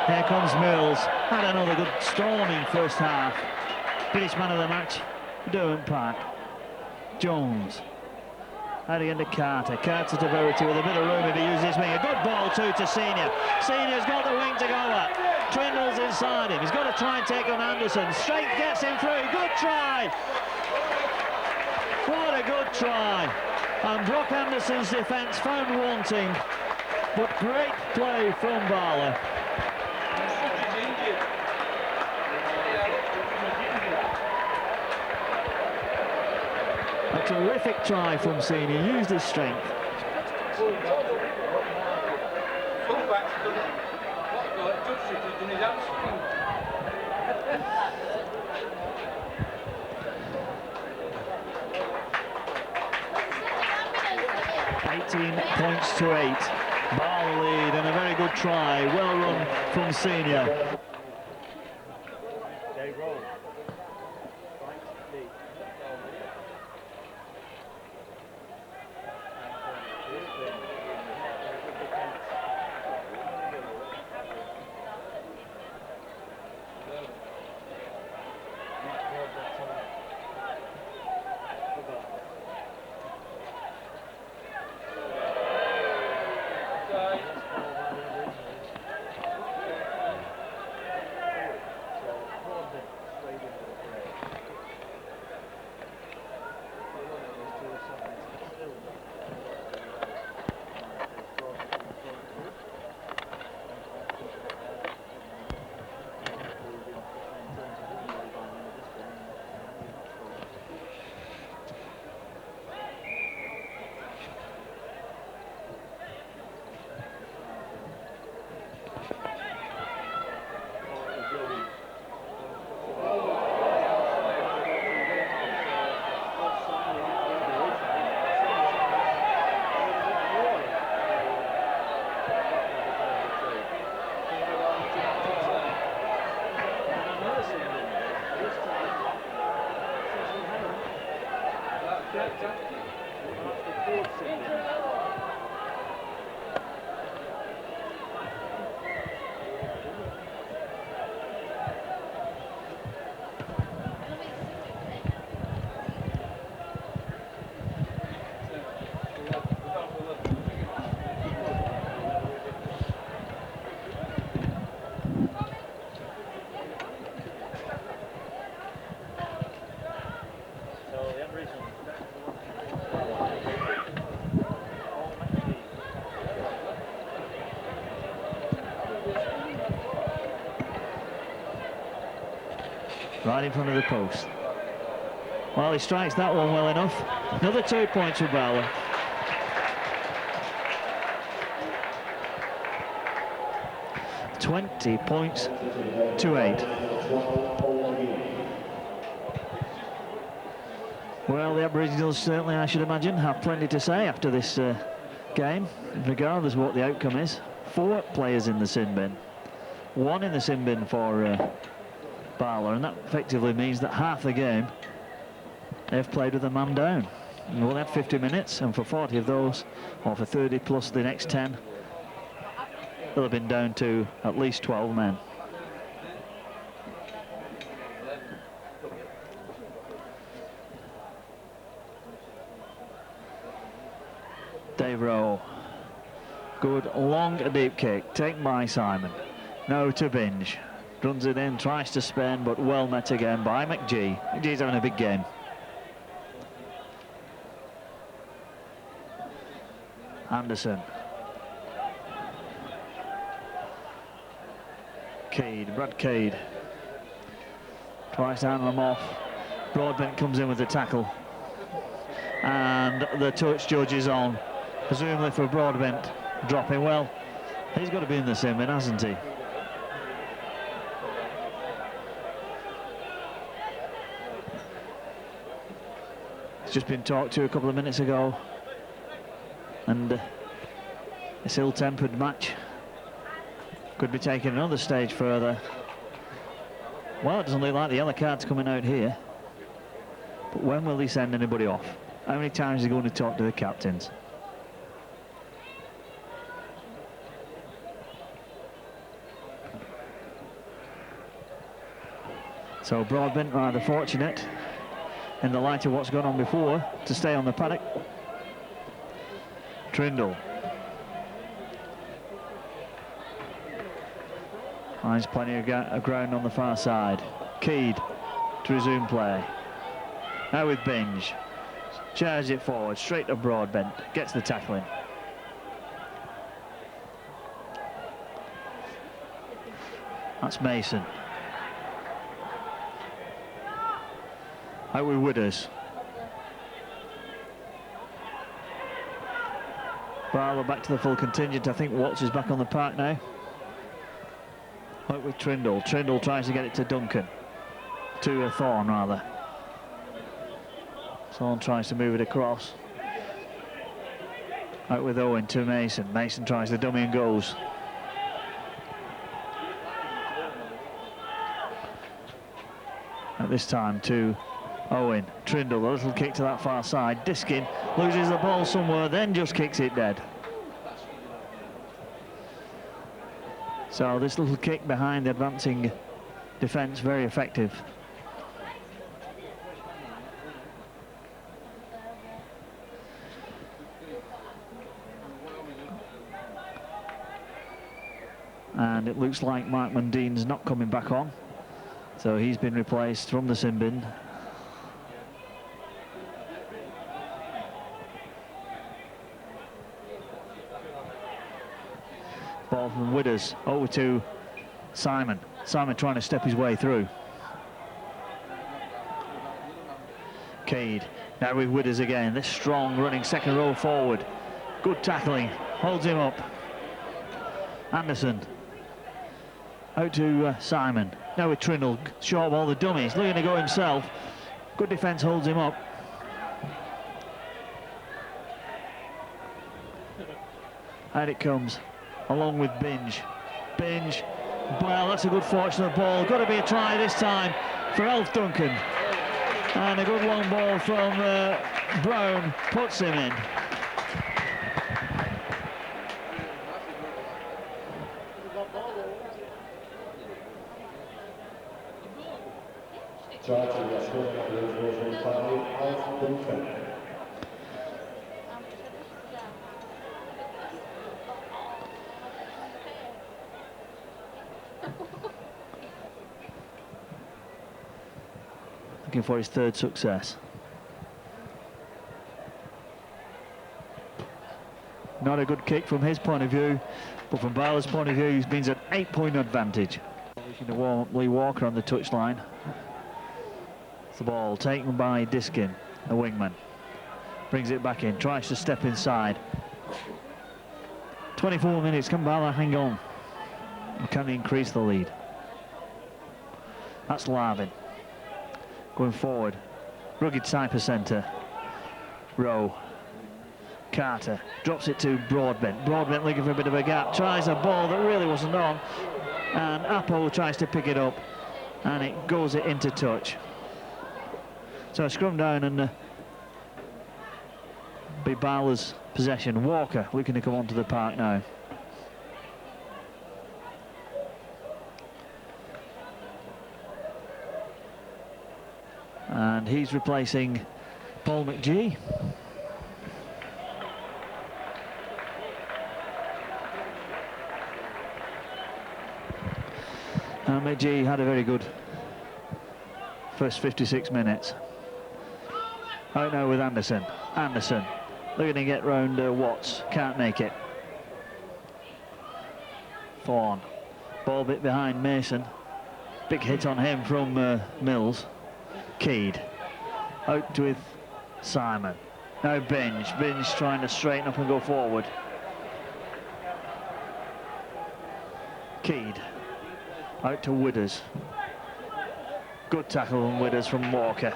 Here comes Mills. Had another good storming first half. British man of the match, Derwent Park. Jones. Out again to Carter. Carter to Verity with a bit of room if he uses his wing. A good ball too to Senior. Senior's got the wing to go at. Trindle's inside him. He's got to try and take on Anderson. Straight gets him through. Good try. What a good try. And Brock Anderson's defence found wanting. But great play from Barla. terrific try from Senior, used his strength. Fullback's done it. Touched it, he's done his hamstring. 18 points to 8. Barla lead and a very good try. Well run from Senior. Right in front of the post. Well, he strikes that one well enough. Another 2 points for Barla. $20 points to 8. Well, the Aboriginals certainly, I should imagine, have plenty to say after this game, regardless of what the outcome is. 4 players in the sin bin. 1 in the sin bin for Barla, and that effectively means that half the game they've played with a man down. And we'll have 50 minutes, and for 40 of those, or for 30 plus the next 10, they'll have been down to at least 12 men. Dave Rowe. Good, long, deep kick, taken by Simon. Now to Binge. Runs it in, tries to spin, but well met again by McGee. McGee's having a big game. Anderson. Cade, Brad Cade. Tries to handle him off. Broadbent comes in with the tackle. And the touch judge is on. Presumably for Broadbent. Dropping well. He's got to be in the sim bin, hasn't he? He's just been talked to a couple of minutes ago. And this ill-tempered match could be taken another stage further. Well, it doesn't look like the yellow card's coming out here. But when will he send anybody off? How many times is he going to talk to the captains? So Broadbent rather fortunate, in the light of what's gone on before, to stay on the paddock. Trindle finds plenty of ground on the far side. Keed to resume play. Now with Binge. Charges it forward, straight to Broadbent. Gets the tackling. That's Mason. Out with Widders. Barla back to the full contingent. I think Watts is back on the park now. Out with Trindle. Trindle tries to get it to Duncan. To Thorne, rather. Thorne tries to move it across. Out with Owen to Mason. Mason tries the dummy and goes. At this time to Owen. Trindle, a little kick to that far side. Diskin loses the ball somewhere, then just kicks it dead. So this little kick behind the advancing defence, very effective. And it looks like Mark Mundine's not coming back on. So he's been replaced from the sin bin. Ball from Widders over to Simon. Simon trying to step his way through. Cade now with Widders again. This strong running second row forward. Good tackling. Holds him up. Anderson. Out to Simon. Now with Trindle. Short ball, the dummies. Looking to go himself. Good defence holds him up. And it comes along with Binge. Binge. Well, that's a good fortunate ball. Got to be a try this time for Elf Duncan. And a good long ball from Brown puts him in. Charging the score was finally Elf Duncan. Looking for his third success. Not a good kick from his point of view, but from Barla's point of view, he means an 8-point advantage. Looking to warm up Lee Walker on the touchline. The ball taken by Diskin, the wingman. Brings it back in, tries to step inside. 24 minutes, can Barla hang on? Or can he increase the lead? That's Larvin. Going forward, rugged Cypress centre. Rowe. Carter drops it to Broadbent. Broadbent looking for a bit of a gap. Tries a ball that really wasn't on. And Apple tries to pick it up. And it goes it into touch. So a scrum down and be Barla's possession. Walker looking to come onto the park now. And he's replacing Paul McGee. And McGee had a very good first 56 minutes. Out now with Anderson. Anderson looking to get round Watts. Can't make it. Thorne. Ball bit behind Mason. Big hit on him from Mills. Keed. Out with Simon. Now Binge. Binge trying to straighten up and go forward. Keed. Out to Widders. Good tackle on Widders from Walker.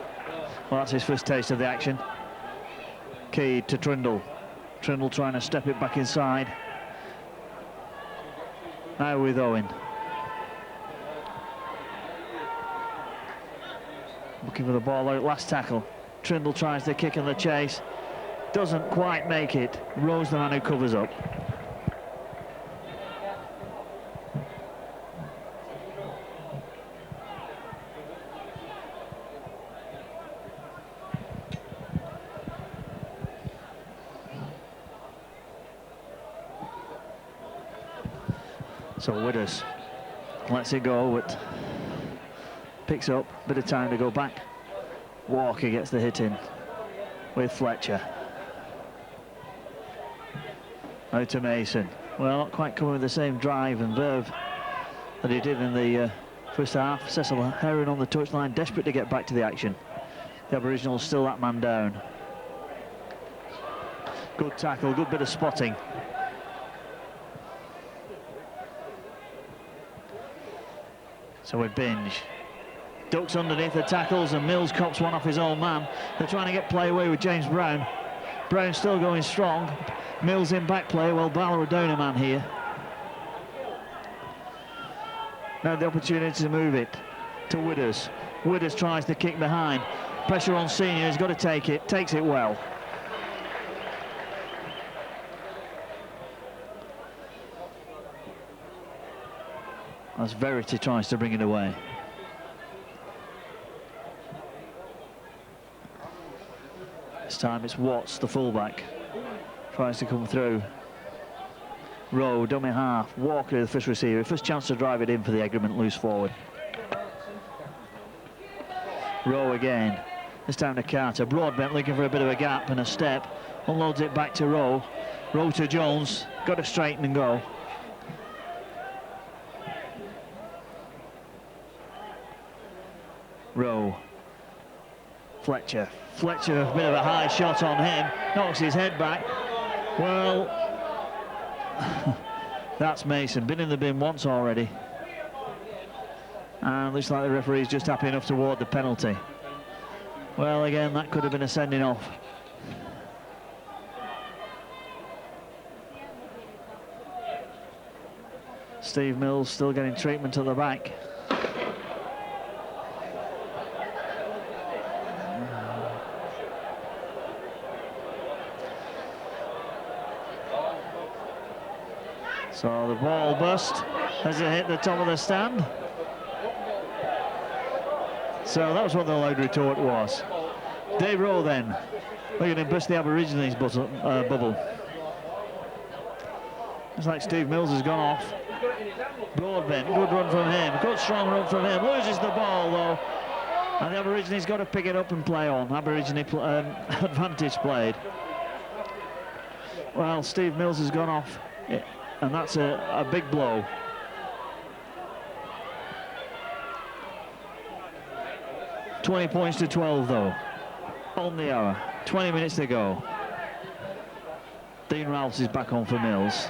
Well, that's his first taste of the action. Keed to Trindle. Trindle trying to step it back inside. Now with Owen. Looking for the ball out, last tackle. Trindle tries the kick and the chase. Doesn't quite make it. Rose the man who covers up. So Widders lets it go, but picks up, bit of time to go back. Walker gets the hit in with Fletcher. Out to Mason. Well, not quite coming with the same drive and verve that he did in the first half. Cecil Heron on the touchline, desperate to get back to the action. The Aboriginals still that man down. Good tackle, good bit of spotting. So we binge. Ducks underneath the tackles and Mills cops one off his own man. They're trying to get play away with James Brown. Brown still going strong. Mills in back play. Well, barla are down a man here. Now the opportunity to move it to Widders. Widders tries to kick behind. Pressure on Senior, he's got to take it. Takes it well. As Verity tries to bring it away. This time it's Watts, the fullback. Tries to come through. Rowe, dummy half. Walker, the first receiver. First chance to drive it in for the Egremont loose forward. Rowe again. This time to Carter. Broadbent looking for a bit of a gap and a step. Unloads it back to Rowe. Rowe to Jones. Got to straighten and go. Rowe. Fletcher. Fletcher, a bit of a high shot on him. Knocks his head back. Well, that's Mason. Been in the bin once already. And looks like the referee's just happy enough to award the penalty. Well, again, that could have been a sending off. Steve Mills still getting treatment at the back. So the ball bust as it hit the top of the stand. So that was what the loud retort was. Dave Rowe then, looking to bust the Aborigines bubble. Looks like Steve Mills has gone off. Broadbent, good run from him, good strong run from him. Loses the ball though. And the Aborigines got to pick it up and play on. Aborigine advantage played. Well, Steve Mills has gone off. And that's a big blow. $20 points to 12 though. On the hour. 20 minutes to go. Dean Ralphs is back on for Mills.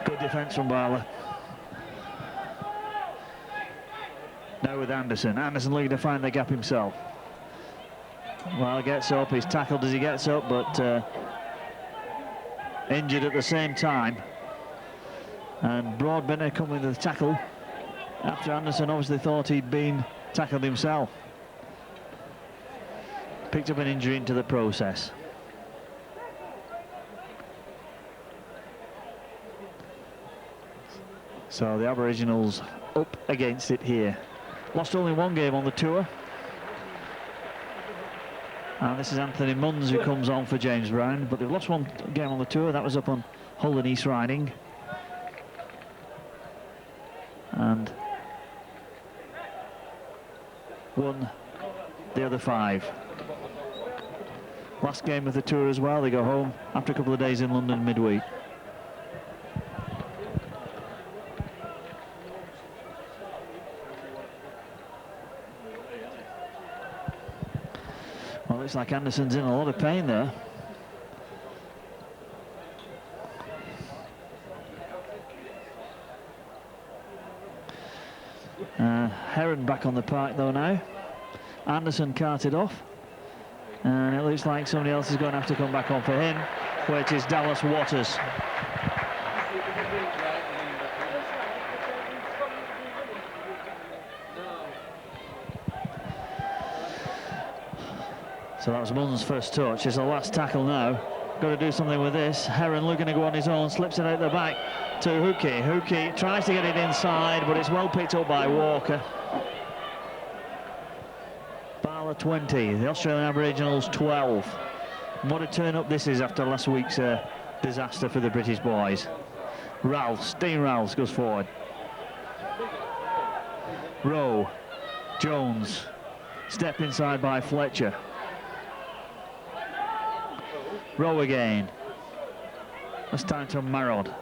Good defence from barla. Now with Anderson. Anderson looking to find the gap himself. Well, gets up. He's tackled as he gets up, but injured at the same time. And Broadbent coming with the tackle after Anderson obviously thought he'd been tackled himself. Picked up an injury into the process. So the Aboriginals up against it here. Lost only one game on the tour. And this is Anthony Munns who comes on for James Brown, but they've lost one game on the tour. That was up on Hull and East Riding. And won the other 5. Last game of the tour as well. They go home after a couple of days in London midweek. Well, looks like Anderson's in a lot of pain there. Heron back on the park though now. Anderson carted off. And it looks like somebody else is going to have to come back on for him, which is Dallas Waters. So that was Munn's first touch. It's the last tackle now. Got to do something with this. Heron looking to go on his own, slips it out the back to Hookie. Hookie tries to get it inside, but it's well picked up by Walker. Barla 20, the Australian Aboriginals 12. What a turn up this is after last week's disaster for the British boys. Ralphs, Dean Ralphs goes forward. Rowe, Jones, step inside by Fletcher. Rowe again. This time to Marrod.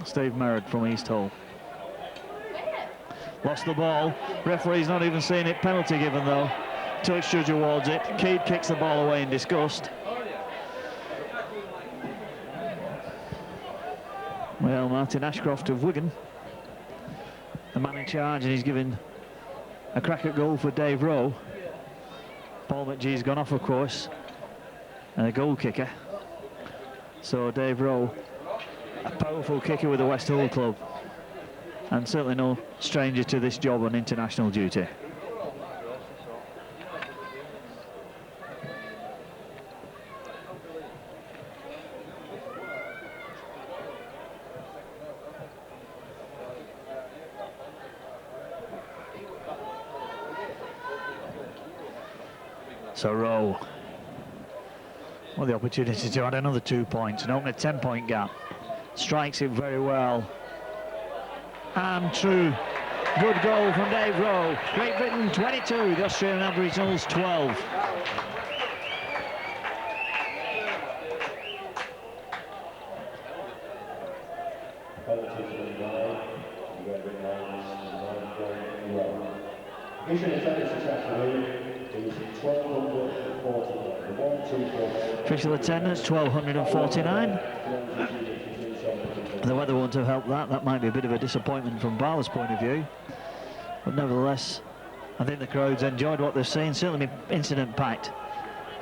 Steve Marrod from East Hull. Lost the ball. Referee's not even seeing it. Penalty given though. Touch judge awards it. Keed kicks the ball away in disgust. Well, Martin Ashcroft of Wigan, the man in charge, and he's given a crack at goal for Dave Rowe. Paul McGee's gone off, of course, and a goal kicker. So Dave Rowe, a powerful kicker with the West Hull club, and certainly no stranger to this job on international duty. So Rowe, well, the opportunity to add another 2 points and open a 10-point gap. Strikes it very well. And true. Good goal from Dave Rowe. Great Britain 22, the Australian Aboriginals 12. Official attendance 1,249. The weather wouldn't have helped that. That might be a bit of a disappointment from Barla's point of view. But nevertheless, I think the crowds enjoyed what they've seen. Certainly incident packed.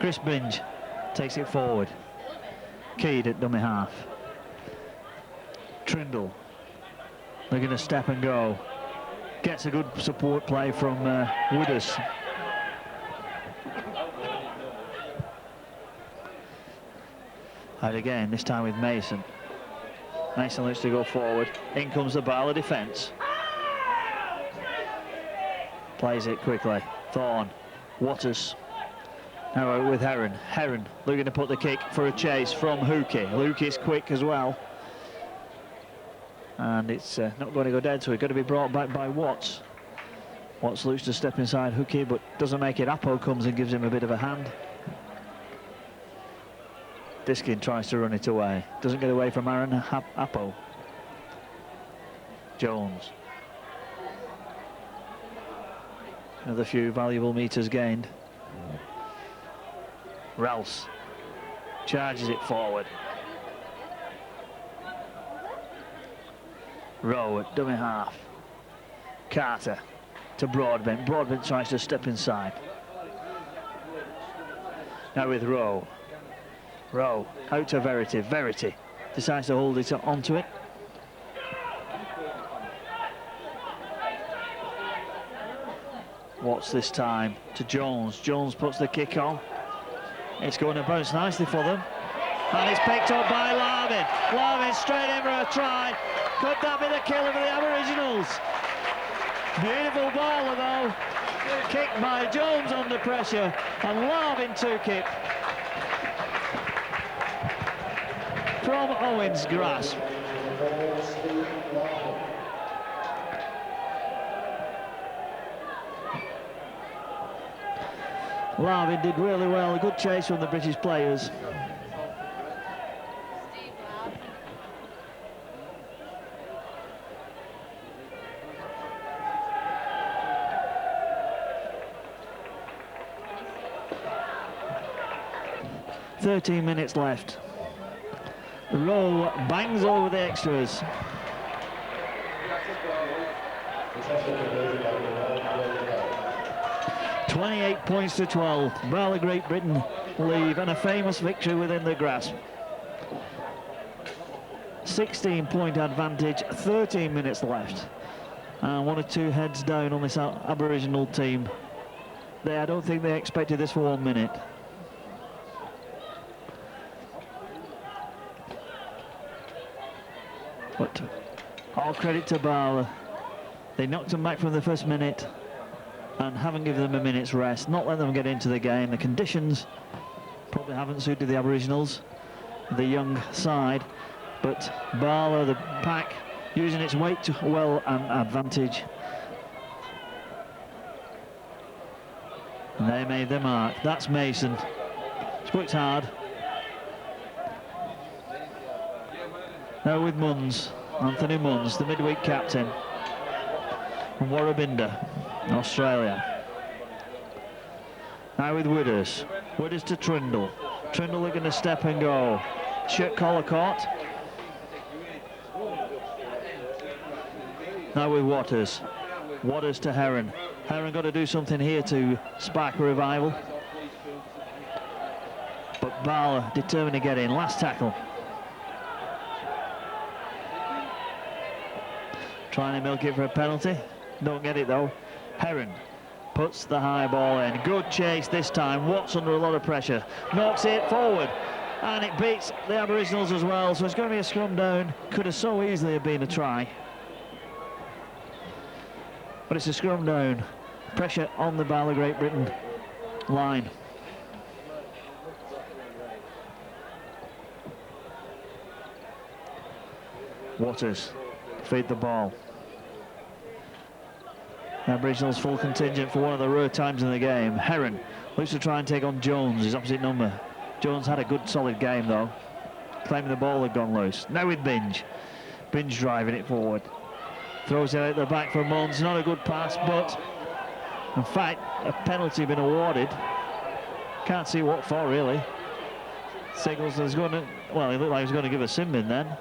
Chris Binge takes it forward. Keed at dummy half. Trindle. They're going to step and go. Gets a good support play from Wooders. And again, this time with Mason. Mason looks to go forward. In comes the Barla defence. Plays it quickly. Thorne. Waters. Now out with Heron. Heron looking to put the kick for a chase from Hookie. Hookie's quick as well. And it's not going to go dead, so it's got to be brought back by Watts. Watts looks to step inside Hookie, but doesn't make it. Apo comes and gives him a bit of a hand. Diskin tries to run it away. Doesn't get away from Aaron Apo. Jones. Another few valuable metres gained. Rouse charges it forward. Rowe at dummy half. Carter to Broadbent. Broadbent tries to step inside. Now with Rowe. Rowe out to Verity. Verity decides to hold it onto it. Watts this time to Jones. Jones puts the kick on. It's going to bounce nicely for them. And it's picked up by Larvin. Larvin straight in for a try. Could that be the killer for the Aboriginals? Beautiful ball though. Kicked by Jones under pressure. And Larvin took it from Owen's grasp. Larvin did really well, a good chase from the British players. "13 minutes left. Rowe bangs over the extras. "28 points to 12. Barla Great Britain leave and a famous victory within the grasp. 16-point advantage, 13 minutes left. And 1 or 2 heads down on this Aboriginal team. I don't think they expected this for 1 minute. But all credit to Barla. They knocked them back from the first minute and haven't given them a minute's rest, not let them get into the game. The conditions probably haven't suited the Aboriginals, the young side, but Barla, the pack, using its weight to well and advantage. And they made their mark. That's Mason. He's worked hard. Now with Munns, Anthony Munns, the midweek captain. from Warrabinda, Australia. Now with Widders. Widders to Trindle. Trindle are going to step and go. Shirt collar caught. Now with Waters. Waters to Heron. Heron got to do something here to spark a revival. But Barla determined to get in. Last tackle. Trying to milk it for a penalty. Don't get it though. Heron puts the high ball in. Good chase this time. Watts under a lot of pressure. Knocks it forward. And it beats the Aboriginals as well. So it's going to be a scrum down. Could have so easily have been a try. But it's a scrum down. Pressure on the Barla Great Britain line. Waters feed the ball. Aboriginals full contingent for one of the rare times in the game. Heron looks to try and take on Jones, his opposite number. Jones had a good solid game though, claiming the ball had gone loose. Now with Binge. Binge driving it forward. Throws it out the back for Mons. Not a good pass, but in fact a penalty been awarded. Can't see what for really. Signals is going to, well, he looked like he was going to give a sin bin then.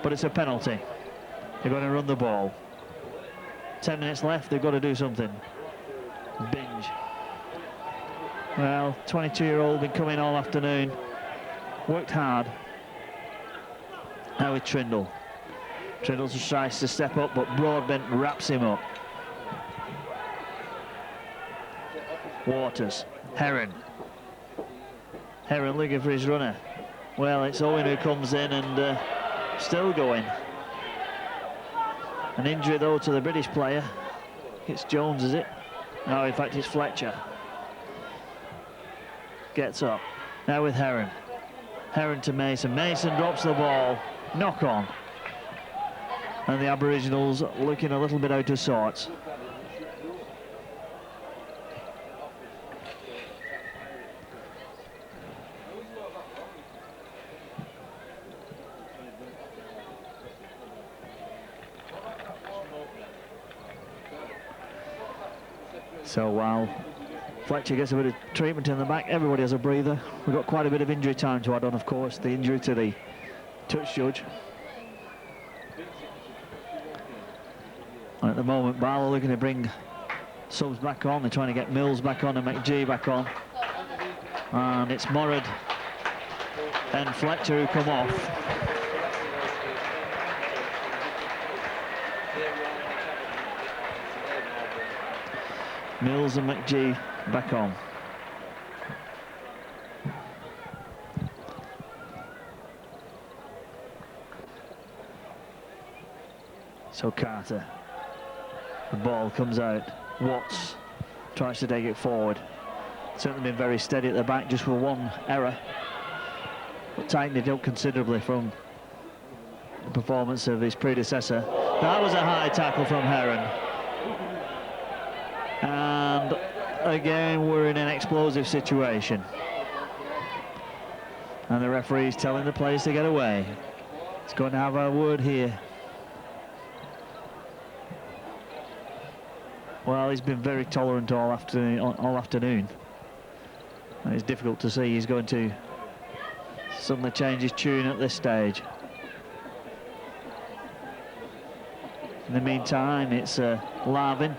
But it's a penalty. They're going to run the ball. 10 minutes left, they've got to do something. Binge. Well, 22-year-old been coming all afternoon. Worked hard. Now with Trindle. Trindle tries to step up, but Broadbent wraps him up. Waters. Heron. Heron looking for his runner. Well, it's Owen who comes in and still going. An injury though to the British player. It's Jones, is it? No, in fact it's Fletcher. Gets up. Now with Heron. Heron to Mason. Mason drops the ball. Knock on. And the Aboriginals looking a little bit out of sorts. So while Fletcher gets a bit of treatment in the back, everybody has a breather. We've got quite a bit of injury time to add on, of course. The injury to the touch judge. And at the moment, Barla looking to bring subs back on. They're trying to get Mills back on and McGee back on. And it's Morad and Fletcher who come off. Mills and McGee back on. So Carter. The ball comes out. Watts tries to take it forward. Certainly been very steady at the back, just with one error. But tightened it up considerably from the performance of his predecessor. That was a high tackle from Heron. And again, we're in an explosive situation. And the referee's telling the players to get away. It's going to have a word here. Well, he's been very tolerant all afternoon. And it's difficult to see he's going to suddenly change his tune at this stage. In the meantime, it's Larvin.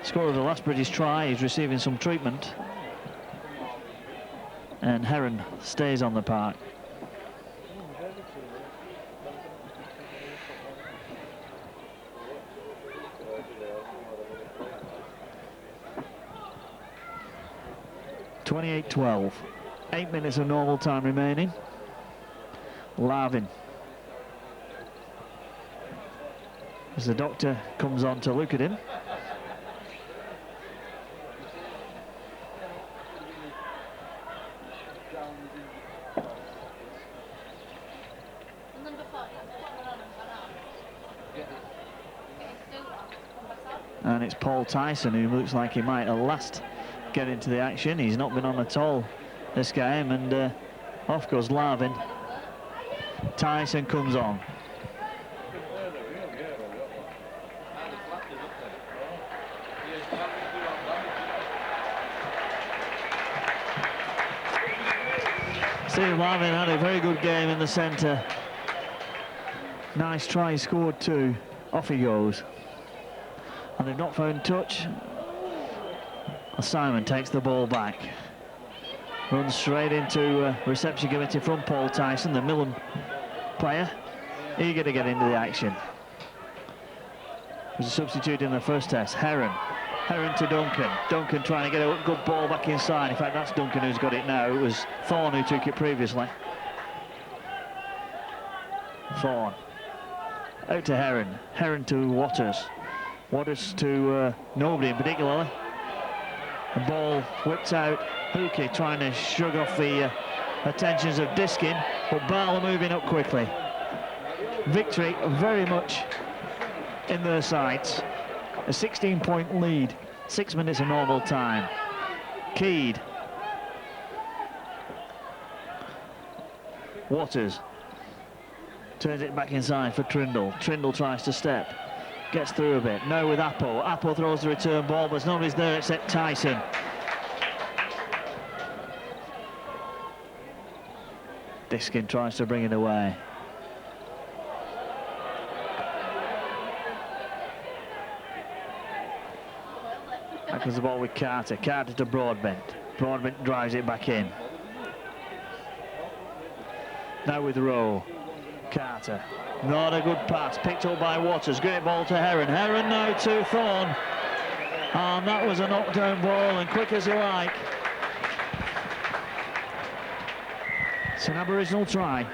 Scorer of the last British try is receiving some treatment. And Heron stays on the park. (28-12). 8 minutes of normal time remaining. Larvin. As the doctor comes on to look at him. And it's Paul Tyson who looks like he might at last get into the action. He's not been on at all this game, and off goes Larvin. Tyson comes on. Steve Marvin had a very good game in the centre. Nice try, scored 2. Off he goes. And they've not found touch. Simon takes the ball back. Runs straight into reception committee from Paul Tyson, the Millen player. Eager to get into the action. Was a substitute in the first test. Heron to Duncan. Duncan trying to get a good ball back inside. In fact, that's Duncan who's got it now. It was Thorne who took it previously. Thorne. Out to Heron. Heron to Waters. Waters to nobody in particular. The ball whipped out. Hookie trying to shrug off the attentions of Diskin, but Barla moving up quickly. Victory very much in their sights. A 16-point lead, 6 minutes of normal time. Keed. Waters turns it back inside for Trindle. Trindle tries to step, gets through a bit. Now with Apple. Apple throws the return ball, but nobody's there except Tyson. Diskin tries to bring it away. Back comes the ball with Carter. Carter to Broadbent. Broadbent drives it back in. Now with Rowe. Carter. Not a good pass. Picked up by Waters. Great ball to Heron. Heron now to Thorne. And that was a knockdown ball, and quick as you like. It's an Aboriginal try.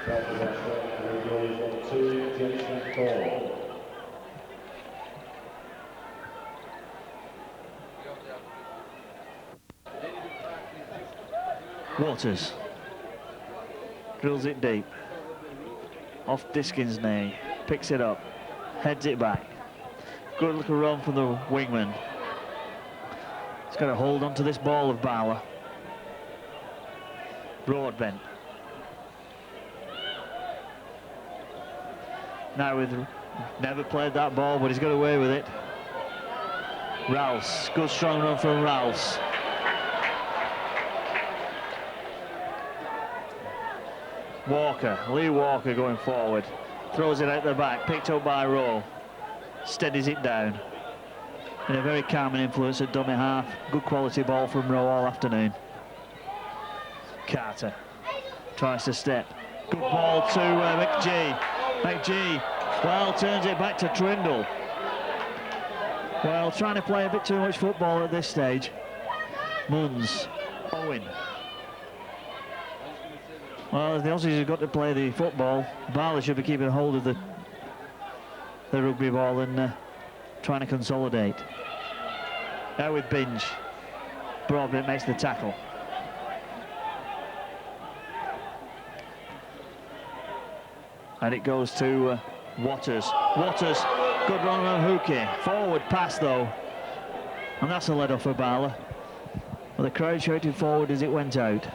Waters drills it deep. Off Diskin's knee. Picks it up. Heads it back. Good little run from the wingman. He's got a hold onto this ball of Barla. Broadbent. Now with never played that ball, but he's got away with it. Rouse, good strong run from Rouse. Walker, Lee Walker going forward. Throws it out the back, picked up by Rowe. Steadies it down. And a very calming influence at dummy half. Good quality ball from Rowe all afternoon. Carter tries to step. Good ball to McGee. McGee, well, turns it back to Trindle. Well, trying to play a bit too much football at this stage. Munns, Owen. Well, the Aussies have got to play the football. Barla should be keeping hold of the rugby ball and trying to consolidate. Now with Binge. Broadbent makes the tackle. And it goes to Waters. Waters, good run on Hookie. Forward pass though. And that's a let off for Barla. Well, the crowd shouted forward as it went out.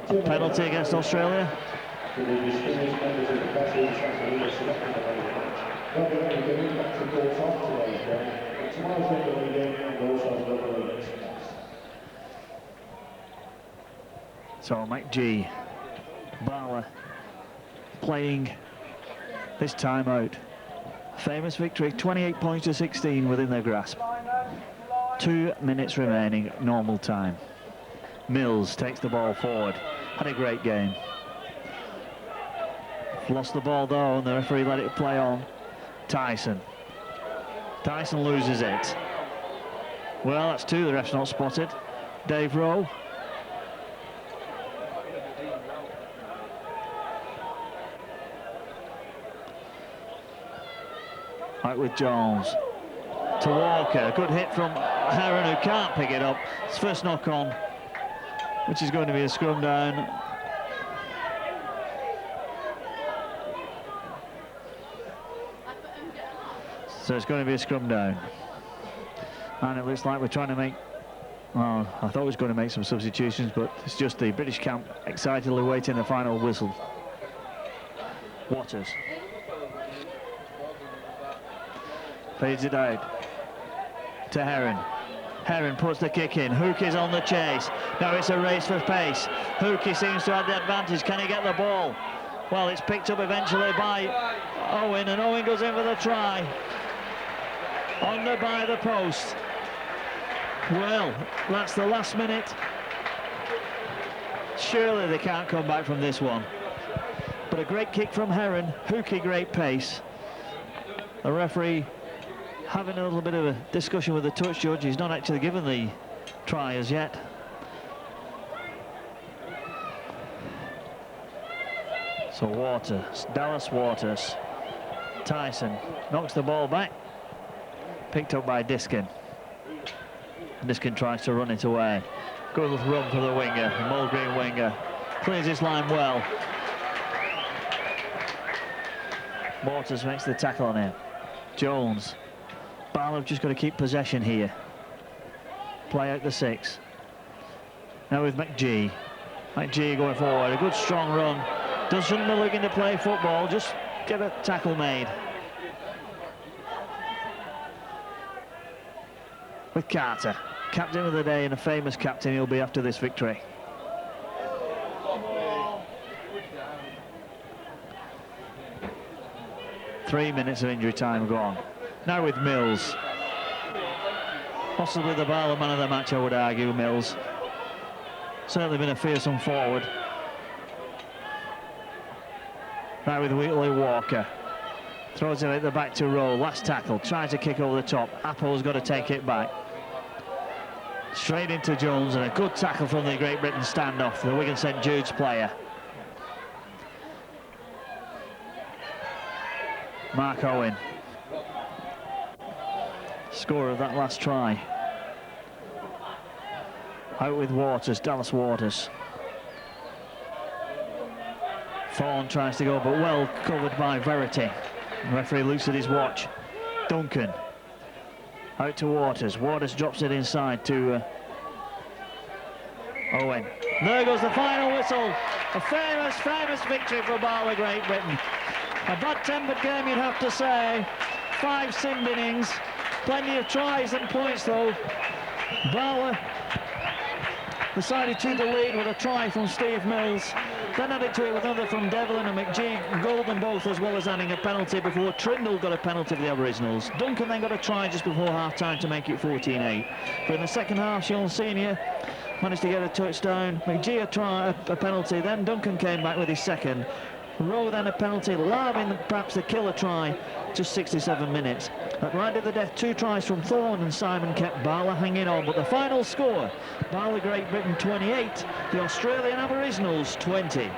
Well, penalty against Australia. So McGee, Barla playing this time out. Famous victory, 28 points to 16 within their grasp. 2 minutes remaining, normal time. Mills takes the ball forward. Had a great game. Lost the ball though, and the referee let it play on. Tyson. Tyson loses it. Well, that's 2 the ref's not spotted. Dave Rowe. Right with Jones. To Walker. Good hit from Heron, who can't pick it up. His first knock on. which is going to be a scrum down. So it's going to be a scrum down. And it looks like we're trying to make, well, I thought we was going to make some substitutions, but it's just the British camp excitedly waiting the final whistle. Waters. Feeds it out to Heron. Heron puts the kick in. Hookie's on the chase. Now it's a race for pace. Hookie seems to have the advantage. Can he get the ball? Well, it's picked up eventually by Owen, and Owen goes in for the try. Under by the post. Well, that's the last minute. Surely they can't come back from this one. But a great kick from Heron. Hookie, great pace. The referee having a little bit of a discussion with the touch judge. He's not actually given the try as yet. So Waters, Dallas Waters. Tyson knocks the ball back. Picked up by Diskin. Diskin tries to run it away. Good run for the winger, the Mulgreen winger. Clears his line well. Waters makes the tackle on him. Jones. Barla have just got to keep possession here. Play out the 6. Now with McGee. McGee going forward. A good strong run. Doesn't be looking to play football. Just get a tackle made. With Carter. Captain of the day and a famous captain he'll be after this victory. Three minutes of injury time gone. Now with Mills. Possibly the Barla man of the match, I would argue, Mills. Certainly been a fearsome forward. Now with Wheatley Walker. Throws it at the back to Rowe. Last tackle. Tries to kick over the top. Apple's got to take it back. Straight into Jones, and a good tackle from the Great Britain standoff, the Wigan St Jude's player. Mark Owen. Scorer of that last try. Out with Waters, Dallas Waters. Fawn tries to go, but well covered by Verity. The referee looks at his watch. Duncan. Out to Waters. Waters drops it inside to Owen. There goes the final whistle. A famous, famous victory for Barla, Great Britain. A bad-tempered game, you'd have to say. 5 sim innings. Plenty of tries and points, though. Barla decided to the lead with a try from Steve Mills. Then added to it with another from Devlin and McGee, goal them both, as well as adding a penalty before Trindle got a penalty for the Aboriginals. Duncan then got a try just before half-time to make it 14-8. But in the second half, Sean Senior managed to get a touchdown. McGee a penalty, then Duncan came back with his second. Rowe then a penalty, Larvin perhaps the killer try, just 67 minutes. But right at the death, 2 tries from Thorne, and Simon kept Barla hanging on. But the final score, Barla Great Britain 28, the Australian Aboriginals 20.